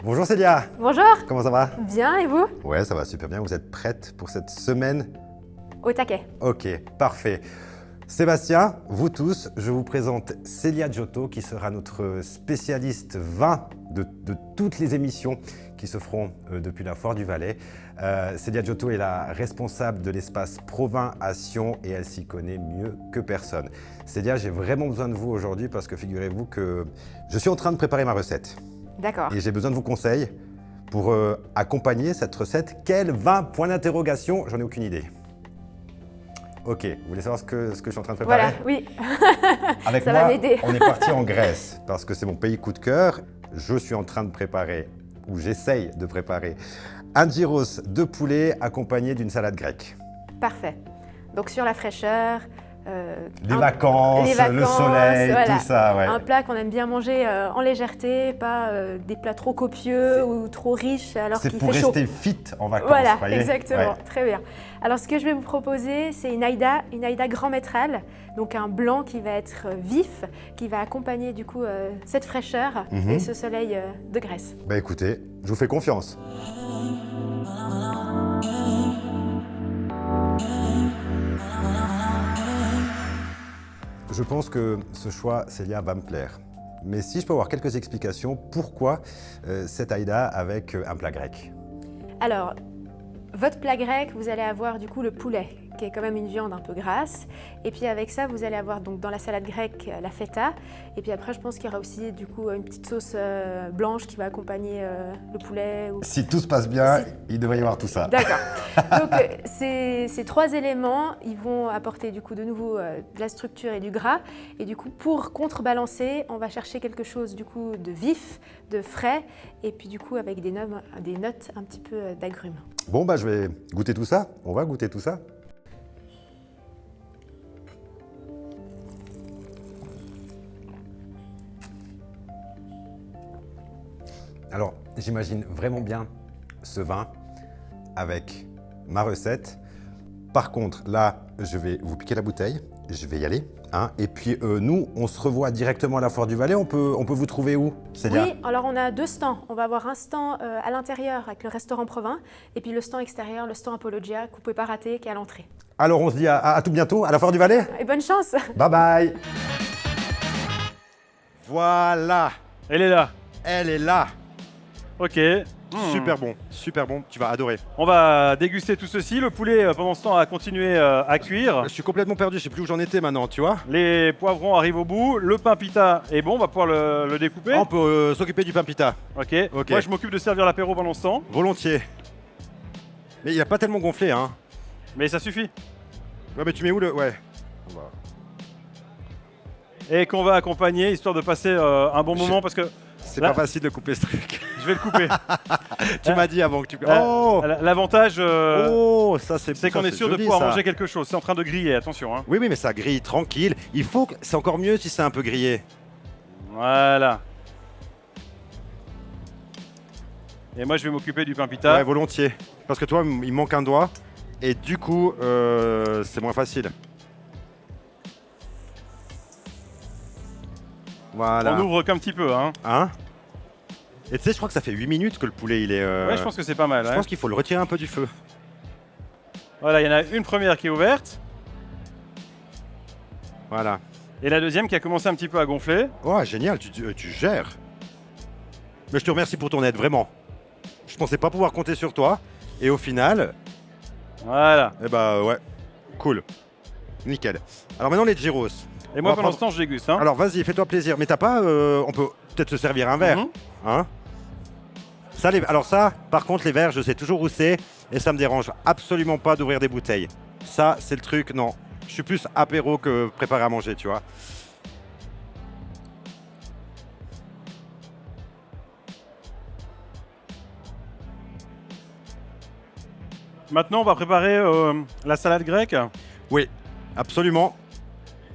Bonjour Célia. Bonjour, Comment ça va? bien et vous? Ouais, ça va super bien. Vous êtes prête pour cette semaine? Au taquet. Ok, parfait. Sébastien, vous tous, je vous présente Célia Giotto qui sera notre spécialiste vin de toutes les émissions qui se feront depuis la Foire du Valais. Célia Giotto est la responsable de l'espace Provins à Sion et elle s'y connaît mieux que personne. Célia, j'ai vraiment besoin de vous aujourd'hui parce que figurez-vous que je suis en train de préparer ma recette D'accord. et j'ai besoin de vos conseils pour accompagner cette recette. Quel vin? Point d'interrogation, j'en ai aucune idée. Ok, vous voulez savoir ce que je suis en train de préparer? Voilà, oui. Avec Ça moi, va m'aider. on est parti en Grèce parce que c'est mon pays coup de cœur. Je suis en train de préparer, ou j'essaye de préparer, un gyros de poulet accompagné d'une salade grecque. Parfait. Donc sur la fraîcheur, Les vacances, le soleil, voilà. tout ça, ouais. Un plat qu'on aime bien manger en légèreté, pas des plats trop copieux ou trop riches alors qu'il fait chaud. C'est pour rester fit en vacances, Voilà, voyez. exactement, Ouais. très bien. Alors ce que je vais vous proposer, c'est une Aïda grand métral, donc un blanc qui va être vif, qui va accompagner du coup cette fraîcheur et ce soleil de Grèce. Bah écoutez, je vous fais confiance. Je pense que ce choix, Célia, va me plaire. Mais si je peux avoir quelques explications, pourquoi cette Aïda avec un plat grec? Alors, votre plat grec, vous allez avoir du coup le poulet, qui est quand même une viande un peu grasse. Et puis avec ça, vous allez avoir donc dans la salade grecque la feta. Et puis après, je pense qu'il y aura aussi du coup une petite sauce blanche qui va accompagner le poulet. Si tout se passe bien, il devrait y avoir tout ça. D'accord. Donc ces trois éléments, ils vont apporter du coup de nouveau de la structure et du gras. Et du coup, pour contrebalancer, on va chercher quelque chose du coup de vif, de frais, et puis du coup avec des notes un petit peu d'agrumes. Bon, bah je vais goûter tout ça. On va goûter tout ça. Alors, j'imagine vraiment bien ce vin avec ma recette. Par contre, là, je vais vous piquer la bouteille. Je vais y aller. Hein. Et puis, nous, on se revoit directement à la Foire du Valais. On peut vous trouver où, Célia? Oui, alors on a deux stands. On va avoir un stand à l'intérieur avec le restaurant Provins et puis le stand extérieur, le stand Apologia, que vous ne pouvez pas rater, qui est à l'entrée. Alors, on se dit à tout bientôt, à la Foire du Valais. Et bonne chance! Bye bye. Voilà, Elle est là. elle est là. Ok. Super bon, tu vas adorer. On va déguster tout ceci. Le poulet, pendant ce temps, a continué à cuire. Je suis complètement perdu, je sais plus où j'en étais maintenant, tu vois. Les poivrons arrivent au bout. Le pain pita est bon, on va pouvoir le découper. On peut s'occuper du pain pita. Ok. Ok. Moi, je m'occupe de servir l'apéro pendant ce temps. Volontiers. Mais il a pas tellement gonflé, hein. Mais ça suffit. Ouais, mais tu mets où le... Ouais. Et qu'on va accompagner, histoire de passer un bon moment, parce que C'est là, pas facile de couper ce truc. je vais le couper. Tu m'as dit avant que tu... L'avantage, Ça c'est qu'on est sûr de pouvoir manger quelque chose. C'est en train de griller, attention. Hein. Oui, mais ça grille tranquille. Il faut que... C'est encore mieux si c'est un peu grillé. Voilà. Et moi, je vais m'occuper du pain pita. Ouais, volontiers. Parce que toi, il manque un doigt. Et du coup, c'est moins facile. Voilà. On n'ouvre qu'un petit peu. Hein. Hein? Et tu sais, je crois que ça fait 8 minutes que le poulet, il est... Ouais, je pense que c'est pas mal. Je ouais. pense qu'il faut le retirer un peu du feu. Voilà, il y en a une première qui est ouverte. Voilà. Et la deuxième qui a commencé un petit peu à gonfler. Oh, génial, tu gères. Mais je te remercie pour ton aide, vraiment. Je pensais pas pouvoir compter sur toi. Et au final, Voilà. eh bah ouais, cool. Nickel. Alors maintenant, les gyros. Et moi, On va pendant prendre- ce temps, je déguste. Hein. Alors vas-y, fais-toi plaisir. Mais t'as pas... on peut peut-être se servir un verre. Mhm. Hein? Ça, alors ça, par contre, les verres, je sais toujours où c'est. Et ça me dérange absolument pas d'ouvrir des bouteilles. Ça, c'est le truc, non. Je suis plus apéro que préparé à manger, tu vois. Maintenant, on va préparer la salade grecque. Oui, absolument.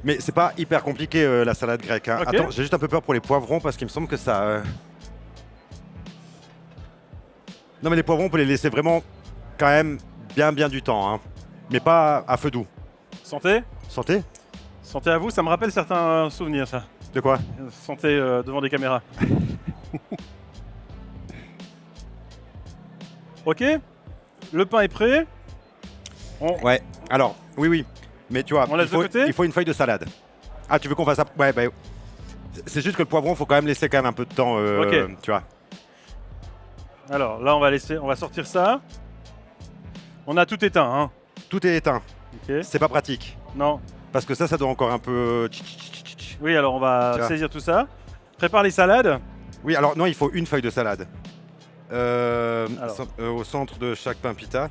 Mais c'est pas hyper compliqué la salade grecque. Hein. Ok. Attends, j'ai juste un peu peur pour les poivrons parce qu'il me semble que ça... Non mais les poivrons, on peut les laisser vraiment quand même bien du temps. Hein. Mais pas à feu doux. Santé. Santé? Santé à vous. Ça me rappelle certains souvenirs, ça. De quoi? Santé devant des caméras. Ok. Le pain est prêt. Ouais, alors, oui. Mais tu vois, On laisse de côté il faut une feuille de salade. Ah, tu veux qu'on fasse ça? Ouais, bah... C'est juste que le poivron, faut quand même laisser quand même un peu de temps, Ok. tu vois. Alors là, on va sortir ça. On a tout éteint, hein. Tout est éteint. Ok. C'est pas pratique. Non. Parce que ça doit encore un peu... Oui, alors on va Tu vois. saisir tout ça. Prépare les salades. Oui, alors non, il faut une feuille de salade. Alors. Au centre de chaque pain pita.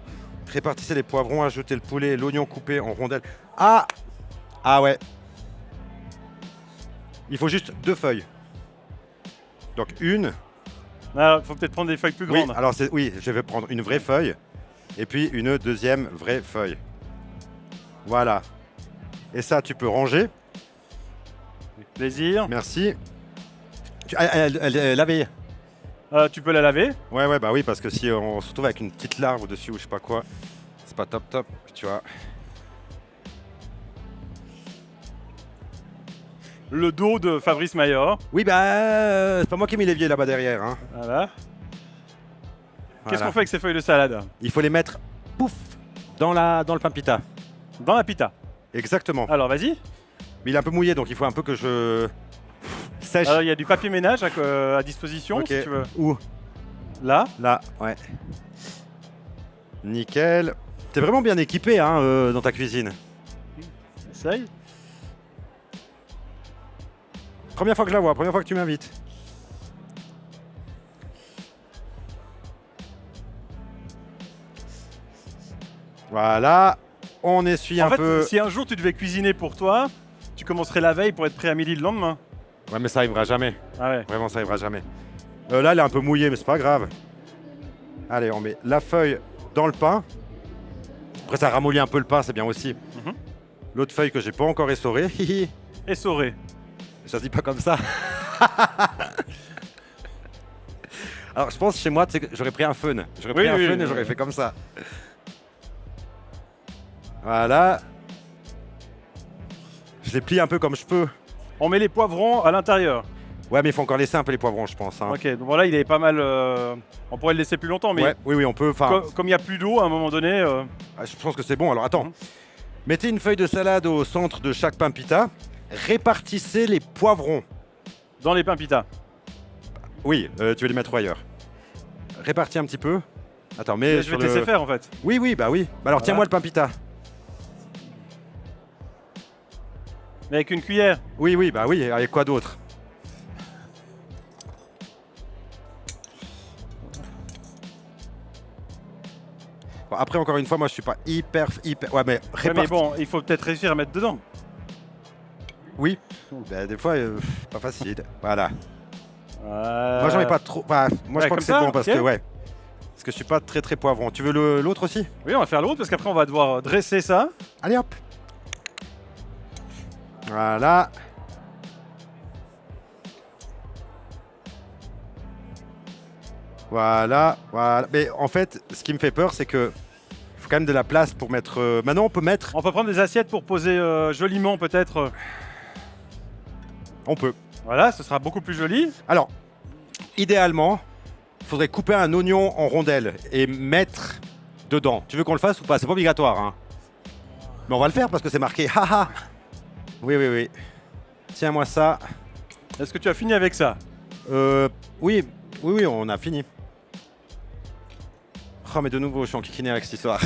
Répartissez les poivrons, ajoutez le poulet et l'oignon coupé en rondelles. Ah! Ah ouais. Il faut juste 2 feuilles. Donc une. Il faut peut-être prendre des feuilles plus Oui, grandes. alors oui, je vais prendre une vraie feuille. Et puis une deuxième vraie feuille. Voilà. Et ça, tu peux ranger. Avec plaisir. Merci. Elle est lavée. Tu peux la laver. Ouais, bah oui, parce que si on se retrouve avec une petite larve dessus ou je sais pas quoi, c'est pas top, tu vois. Le dos de Fabrice Maillor. Oui, bah, c'est pas moi qui ai mis l'évier là-bas derrière. Hein. Voilà. Qu'est-ce Voilà. qu'on fait avec ces feuilles de salade? Il faut les mettre, pouf, dans le pain pita. Dans la pita. Exactement. Alors vas-y. Mais il est un peu mouillé, donc il faut un peu que je sèche. Il y a du papier ménage à disposition Ok. si tu veux. Où? Là. Là, ouais. Nickel. T'es vraiment bien équipé hein, dans ta cuisine. Essaye. Première fois que je la vois, première fois que tu m'invites. Voilà. On essuie En un fait, peu. si un jour tu devais cuisiner pour toi, tu commencerais la veille pour être prêt à midi le lendemain. Ouais, mais ça arrivera jamais. Ah ouais. Vraiment, ça arrivera jamais. Là, elle est un peu mouillée, mais c'est pas grave. Allez, on met la feuille dans le pain. Après, ça ramollit un peu le pain, c'est bien aussi. Mhm. L'autre feuille que j'ai pas encore essorée. Hihi. Essoré. Ça se dit pas comme ça. Alors, je pense chez moi, tu sais, que j'aurais pris un fun. J'aurais pris un fun et j'aurais fait comme ça. Voilà. Je les plie un peu comme je peux. On met les poivrons à l'intérieur. Ouais, mais il faut encore laisser un peu les poivrons, je pense. Hein. Ok, donc voilà, il est pas mal. On pourrait le laisser plus longtemps, mais Ouais, oui, on peut. Enfin, comme il n'y a plus d'eau à un moment donné. je pense que c'est bon. Alors, attends. Mhm. Mettez une feuille de salade au centre de chaque pain pita. Répartissez les poivrons. Dans les pains pita. Oui, tu veux les mettre où ailleurs? Répartis un petit peu. Attends, mais Je vais te laisser faire en fait. Oui, bah oui. Bah alors, Voilà. tiens-moi le pain pita. Mais avec une cuillère. Oui, bah oui. Avec quoi d'autre? Bon, après, encore une fois, moi, je suis pas hyper. Ouais, mais Ouais, mais bon, il faut peut-être réussir à mettre dedans. Oui. Bah, des fois, pas facile. Voilà. Moi Moi, j'en ai pas trop. Enfin, moi, je ouais, crois que comme c'est ça, bon parce ok. que, ouais. Parce que je suis pas très poivron. Tu veux l'autre aussi? Oui, on va faire l'autre parce qu'après on va devoir dresser ça. Allez, hop. Voilà. Voilà. Mais en fait, ce qui me fait peur, c'est que faut quand même de la place pour mettre. Maintenant, on peut mettre. On peut prendre des assiettes pour poser joliment peut-être. On peut. Voilà, ce sera beaucoup plus joli. Alors, idéalement, il faudrait couper un oignon en rondelles et mettre dedans. Tu veux qu'on le fasse ou pas? C'est pas obligatoire, hein. Mais on va le faire parce que c'est marqué. Haha. Oui. Tiens-moi ça. Est-ce que tu as fini avec ça? Oui, on a fini. Oh, mais de nouveau, je suis enquiquiné avec cette histoire.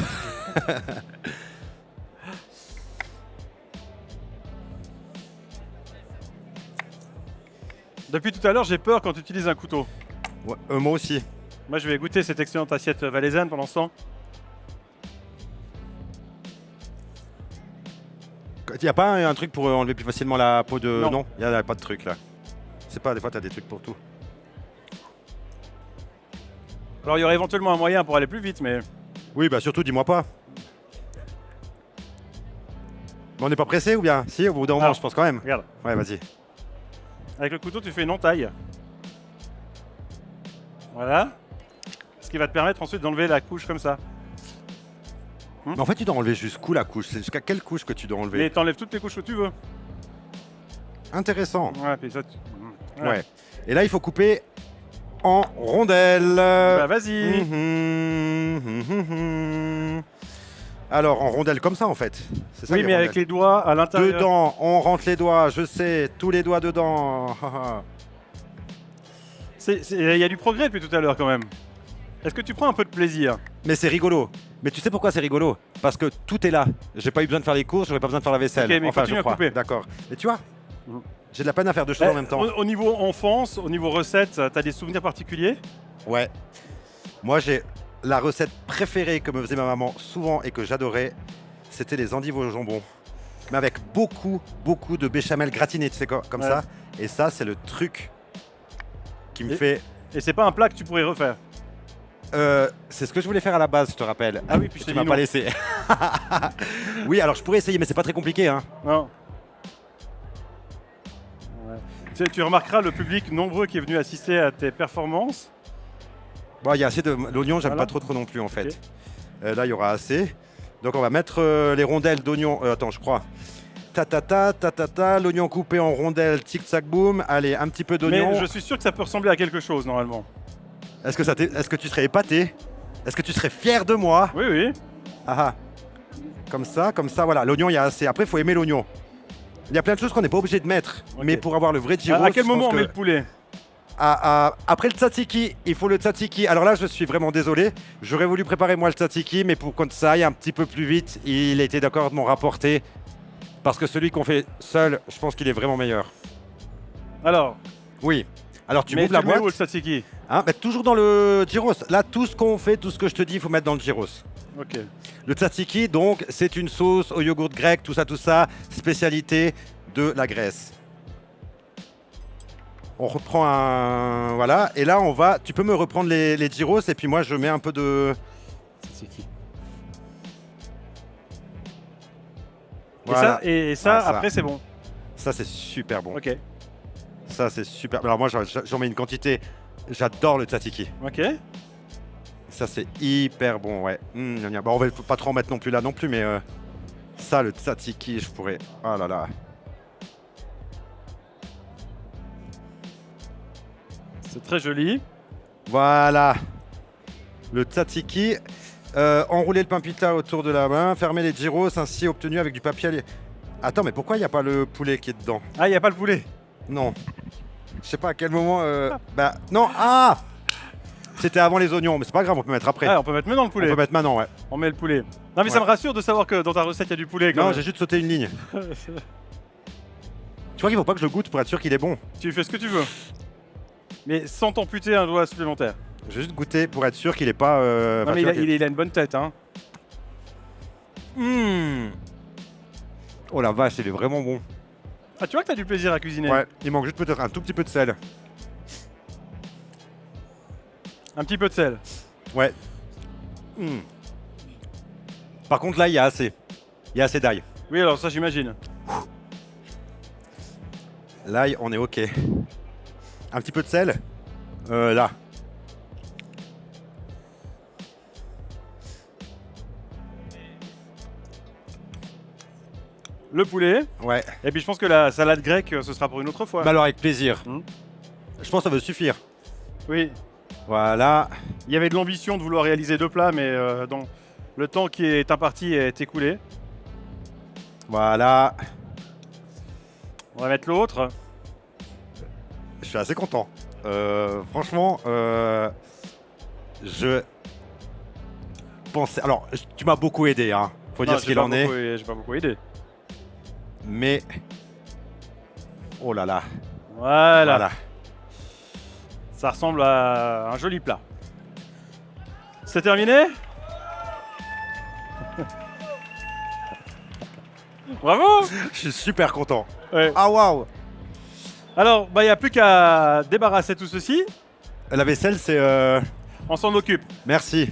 Depuis tout à l'heure, j'ai peur quand tu utilises un couteau. Ouais, moi aussi. Moi, je vais goûter cette excellente assiette valaisanne pendant ce temps. Il n'y a pas un truc pour enlever plus facilement la peau de... Non. Il n'y a pas de truc là. C'est pas, des fois, tu as des trucs pour tout. Alors, il y aurait éventuellement un moyen pour aller plus vite, mais... Oui, bah surtout, dis-moi pas. Mais on n'est pas pressé ou bien? Si, au bout d'un moment, Alors, je pense quand même. Regarde, Ouais, vas-y. avec le couteau, tu fais une entaille. Voilà. Ce qui va te permettre ensuite d'enlever la couche comme ça. Mais en fait, tu dois enlever jusqu'où la couche? C'est jusqu'à quelle couche que tu dois enlever? Et t'enlèves toutes les couches que tu veux. Intéressant. Ouais, puis ça, voilà. Ouais. Et là, il faut couper en rondelles. Bah, vas-y. Alors, en rondelles comme ça, en fait. C'est ça Oui, les mais avec rondelles. les doigts à l'intérieur. Dedans, on rentre les doigts, je sais, tous les doigts dedans. Il y a du progrès depuis tout à l'heure quand même. Est-ce que tu prends un peu de plaisir? Mais c'est rigolo. Mais tu sais pourquoi c'est rigolo? Parce que tout est là. J'ai pas eu besoin de faire les courses, j'aurais pas besoin de faire la vaisselle. Ok, mais enfin, continue je à crois. couper. D'accord. Et tu vois, Mhm. j'ai de la peine à faire deux choses en même temps. Au niveau enfance, au niveau recette, t'as des souvenirs particuliers? Ouais. Moi, j'ai la recette préférée que me faisait ma maman souvent et que j'adorais, c'était les endives au jambon. Mais avec beaucoup de béchamel gratiné, tu sais, comme Ouais. ça. Et ça, c'est le truc qui me fait... Et c'est pas un plat que tu pourrais refaire? C'est ce que je voulais faire à la base, je te rappelle. Ah oui, puis je t'ai tu dit m'as non. pas laissé. Oui, alors je pourrais essayer, mais c'est pas très compliqué. Hein. Non. Ouais. Tu remarqueras le public nombreux qui est venu assister à tes performances. Bon, il y a assez de l'oignon, j'aime Voilà. pas trop non plus en fait. Ok. Là, il y aura assez. Donc on va mettre les rondelles d'oignon. Attends, je crois. L'oignon coupé en rondelles, tic-tac boum. Allez, un petit peu d'oignon. Mais je suis sûr que ça peut ressembler à quelque chose normalement. Est-ce que tu serais épaté? Est-ce que tu serais fier de moi? Oui, oui. Ah, comme ça, voilà. L'oignon, il y a assez. Après, il faut aimer l'oignon. Il y a plein de choses qu'on n'est pas obligé de mettre. Ok. Mais pour avoir le vrai gyros, À quel je pense moment on que- met le poulet? Après le tzatziki, il faut le tzatziki. Alors là, je suis vraiment désolé. J'aurais voulu préparer moi le tzatziki, mais pour qu'on ça aille un petit peu plus vite, il a été d'accord de m'en rapporter. Parce que celui qu'on fait seul, je pense qu'il est vraiment meilleur. Alors, Oui. Alors tu mais ouvres la mets où le boîte. tzatziki? Hein, mais toujours dans le gyros. Là, tout ce qu'on fait, tout ce que je te dis, il faut mettre dans le gyros. Ok. Le tzatziki, donc, c'est une sauce au yogourt grec, tout ça, spécialité de la Grèce. On reprend un... Voilà, et là, on va... Tu peux me reprendre les gyros, et puis moi, je mets un peu de... Tzatziki. Voilà. Et ça, Ah, ça. après c'est bon. Ça, c'est super bon. Ok. Ça, c'est super... Alors moi, j'en mets une quantité. J'adore le tzatziki. Ok. Ça, c'est hyper bon, ouais. Gna gna. Bon, on va pas trop en mettre non plus là non plus, mais... ça, le tzatziki, je pourrais... Oh là là. C'est très joli. Voilà. Le tzatziki. Enrouler le pain pita autour de la main. Fermer les gyros ainsi obtenus avec du papier. Attends, mais pourquoi il n'y a pas le poulet qui est dedans? Ah, il n'y a pas le poulet. Non. Je sais pas à quel moment... Bah, non. Ah, c'était avant les oignons, mais c'est pas grave, on peut mettre après. Ah, on peut mettre maintenant le On poulet. peut mettre maintenant, ouais. On met le poulet. Non, mais ça Ouais. me rassure de savoir que dans ta recette, il y a du poulet. Quand Non, même. j'ai juste sauté une ligne. Tu vois qu'il faut pas que je le goûte pour être sûr qu'il est bon. Tu fais ce que tu veux. Mais sans t'amputer un doigt supplémentaire. Je vais juste goûter pour être sûr qu'il est pas... Non, enfin, mais tu vois qu'il- il a une bonne tête. Hein. Oh la vache, il est vraiment bon. Ah, tu vois que tu as du plaisir à cuisiner. Ouais, il manque juste peut-être un tout petit peu de sel. Un petit peu de sel. Ouais. Par contre, là, il y a assez. Il y a assez d'ail. Oui, alors ça, j'imagine. L'ail, on est OK. Un petit peu de sel. Là. Le poulet. Ouais. Et puis je pense que la salade grecque, ce sera pour une autre fois. Bah alors, avec plaisir. Mhm. Je pense que ça va suffire. Oui. Voilà. Il y avait de l'ambition de vouloir réaliser 2 plats, mais dans le temps qui est imparti est écoulé. Voilà. On va mettre l'autre. Je suis assez content. Franchement, je pensais... Alors, tu m'as beaucoup aidé, hein. Faut dire Non, ce j'ai qu'il pas en est. beaucoup- J'ai pas beaucoup aidé. Mais... Oh là là. Voilà. Voilà. Ça ressemble à un joli plat. C'est terminé? Bravo! Je suis super content. Ouais. Ah waouh. Alors, il n'y a plus qu'à débarrasser tout ceci. La vaisselle, c'est... On s'en occupe. Merci.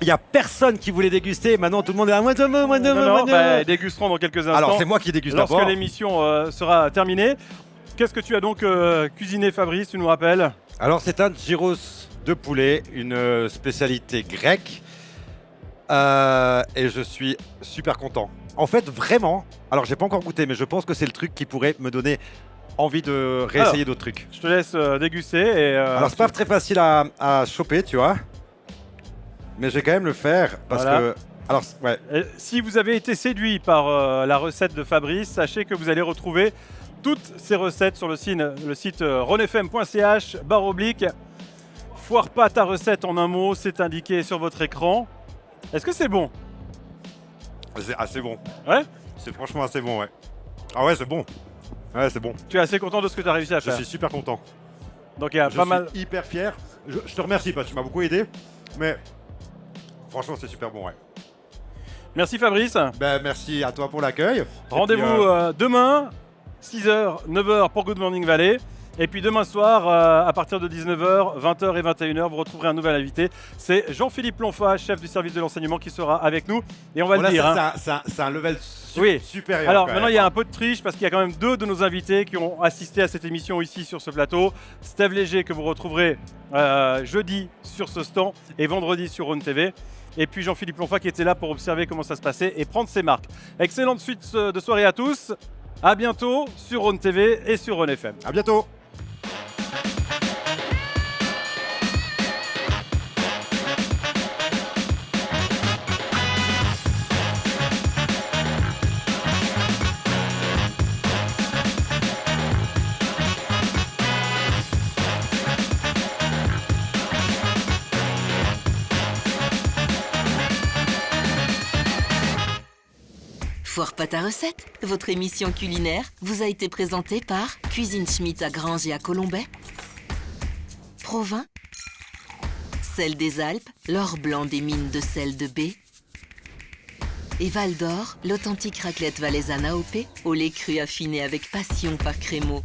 Il n'y a personne qui voulait déguster. Maintenant, tout le monde est à moi de moi de Non, moi. dégusterons dans quelques instants. Alors, c'est moi qui déguste Lorsque d'abord. l'émission sera terminée. Qu'est-ce que tu as donc cuisiné, Fabrice? Tu nous rappelles? Alors, c'est un gyros de poulet, une spécialité grecque. Et je suis super content. En fait, vraiment, alors j'ai pas encore goûté, mais je pense que c'est le truc qui pourrait me donner envie de réessayer d'autres trucs. Je te laisse déguster. Et, Alors, c'est pas très facile à choper, tu vois. Mais je vais quand même le faire parce Voilà. que... Alors, ouais. Et si vous avez été séduit par la recette de Fabrice, sachez que vous allez retrouver toutes ces recettes sur le site ronefm.ch /. Foire pas ta recette en un mot, c'est indiqué sur votre écran. Est-ce que c'est bon? C'est assez bon. Ouais. C'est franchement assez bon, ouais. Ah ouais, c'est bon. Ouais, c'est bon. Tu es assez content de ce que tu as réussi à Je faire. suis super content. Donc il y a Je pas suis mal. hyper fier. Je te remercie parce que tu m'as beaucoup aidé. Mais franchement, c'est super bon, ouais. Merci Fabrice. Ben, merci à toi pour l'accueil. Rendez-vous Et puis, demain, 6h, 9h pour Good Morning Valley. Et puis demain soir, à partir de 19h, 20h et 21h, vous retrouverez un nouvel invité. C'est Jean-Philippe Lonfa, chef du service de l'enseignement, qui sera avec nous. Et on va le dire. C'est un level Oui. supérieur. Alors quand maintenant, même, il y a un peu de triche parce qu'il y a quand même 2 de nos invités qui ont assisté à cette émission ici sur ce plateau. Steve Léger, que vous retrouverez jeudi sur ce stand et vendredi sur Rhône TV. Et puis Jean-Philippe Lonfa qui était là pour observer comment ça se passait et prendre ses marques. Excellente suite de soirée à tous. À bientôt sur Rhône TV et sur Rhône FM. À bientôt. Foire Pâte à Recettes, votre émission culinaire, vous a été présentée par Cuisine Schmitt à Granges et à Colombey, Provins, Sel des Alpes, l'or blanc des mines de sel de B, et Val d'Or, l'authentique raclette valaisanne AOP, au lait cru affiné avec passion par Crémeau.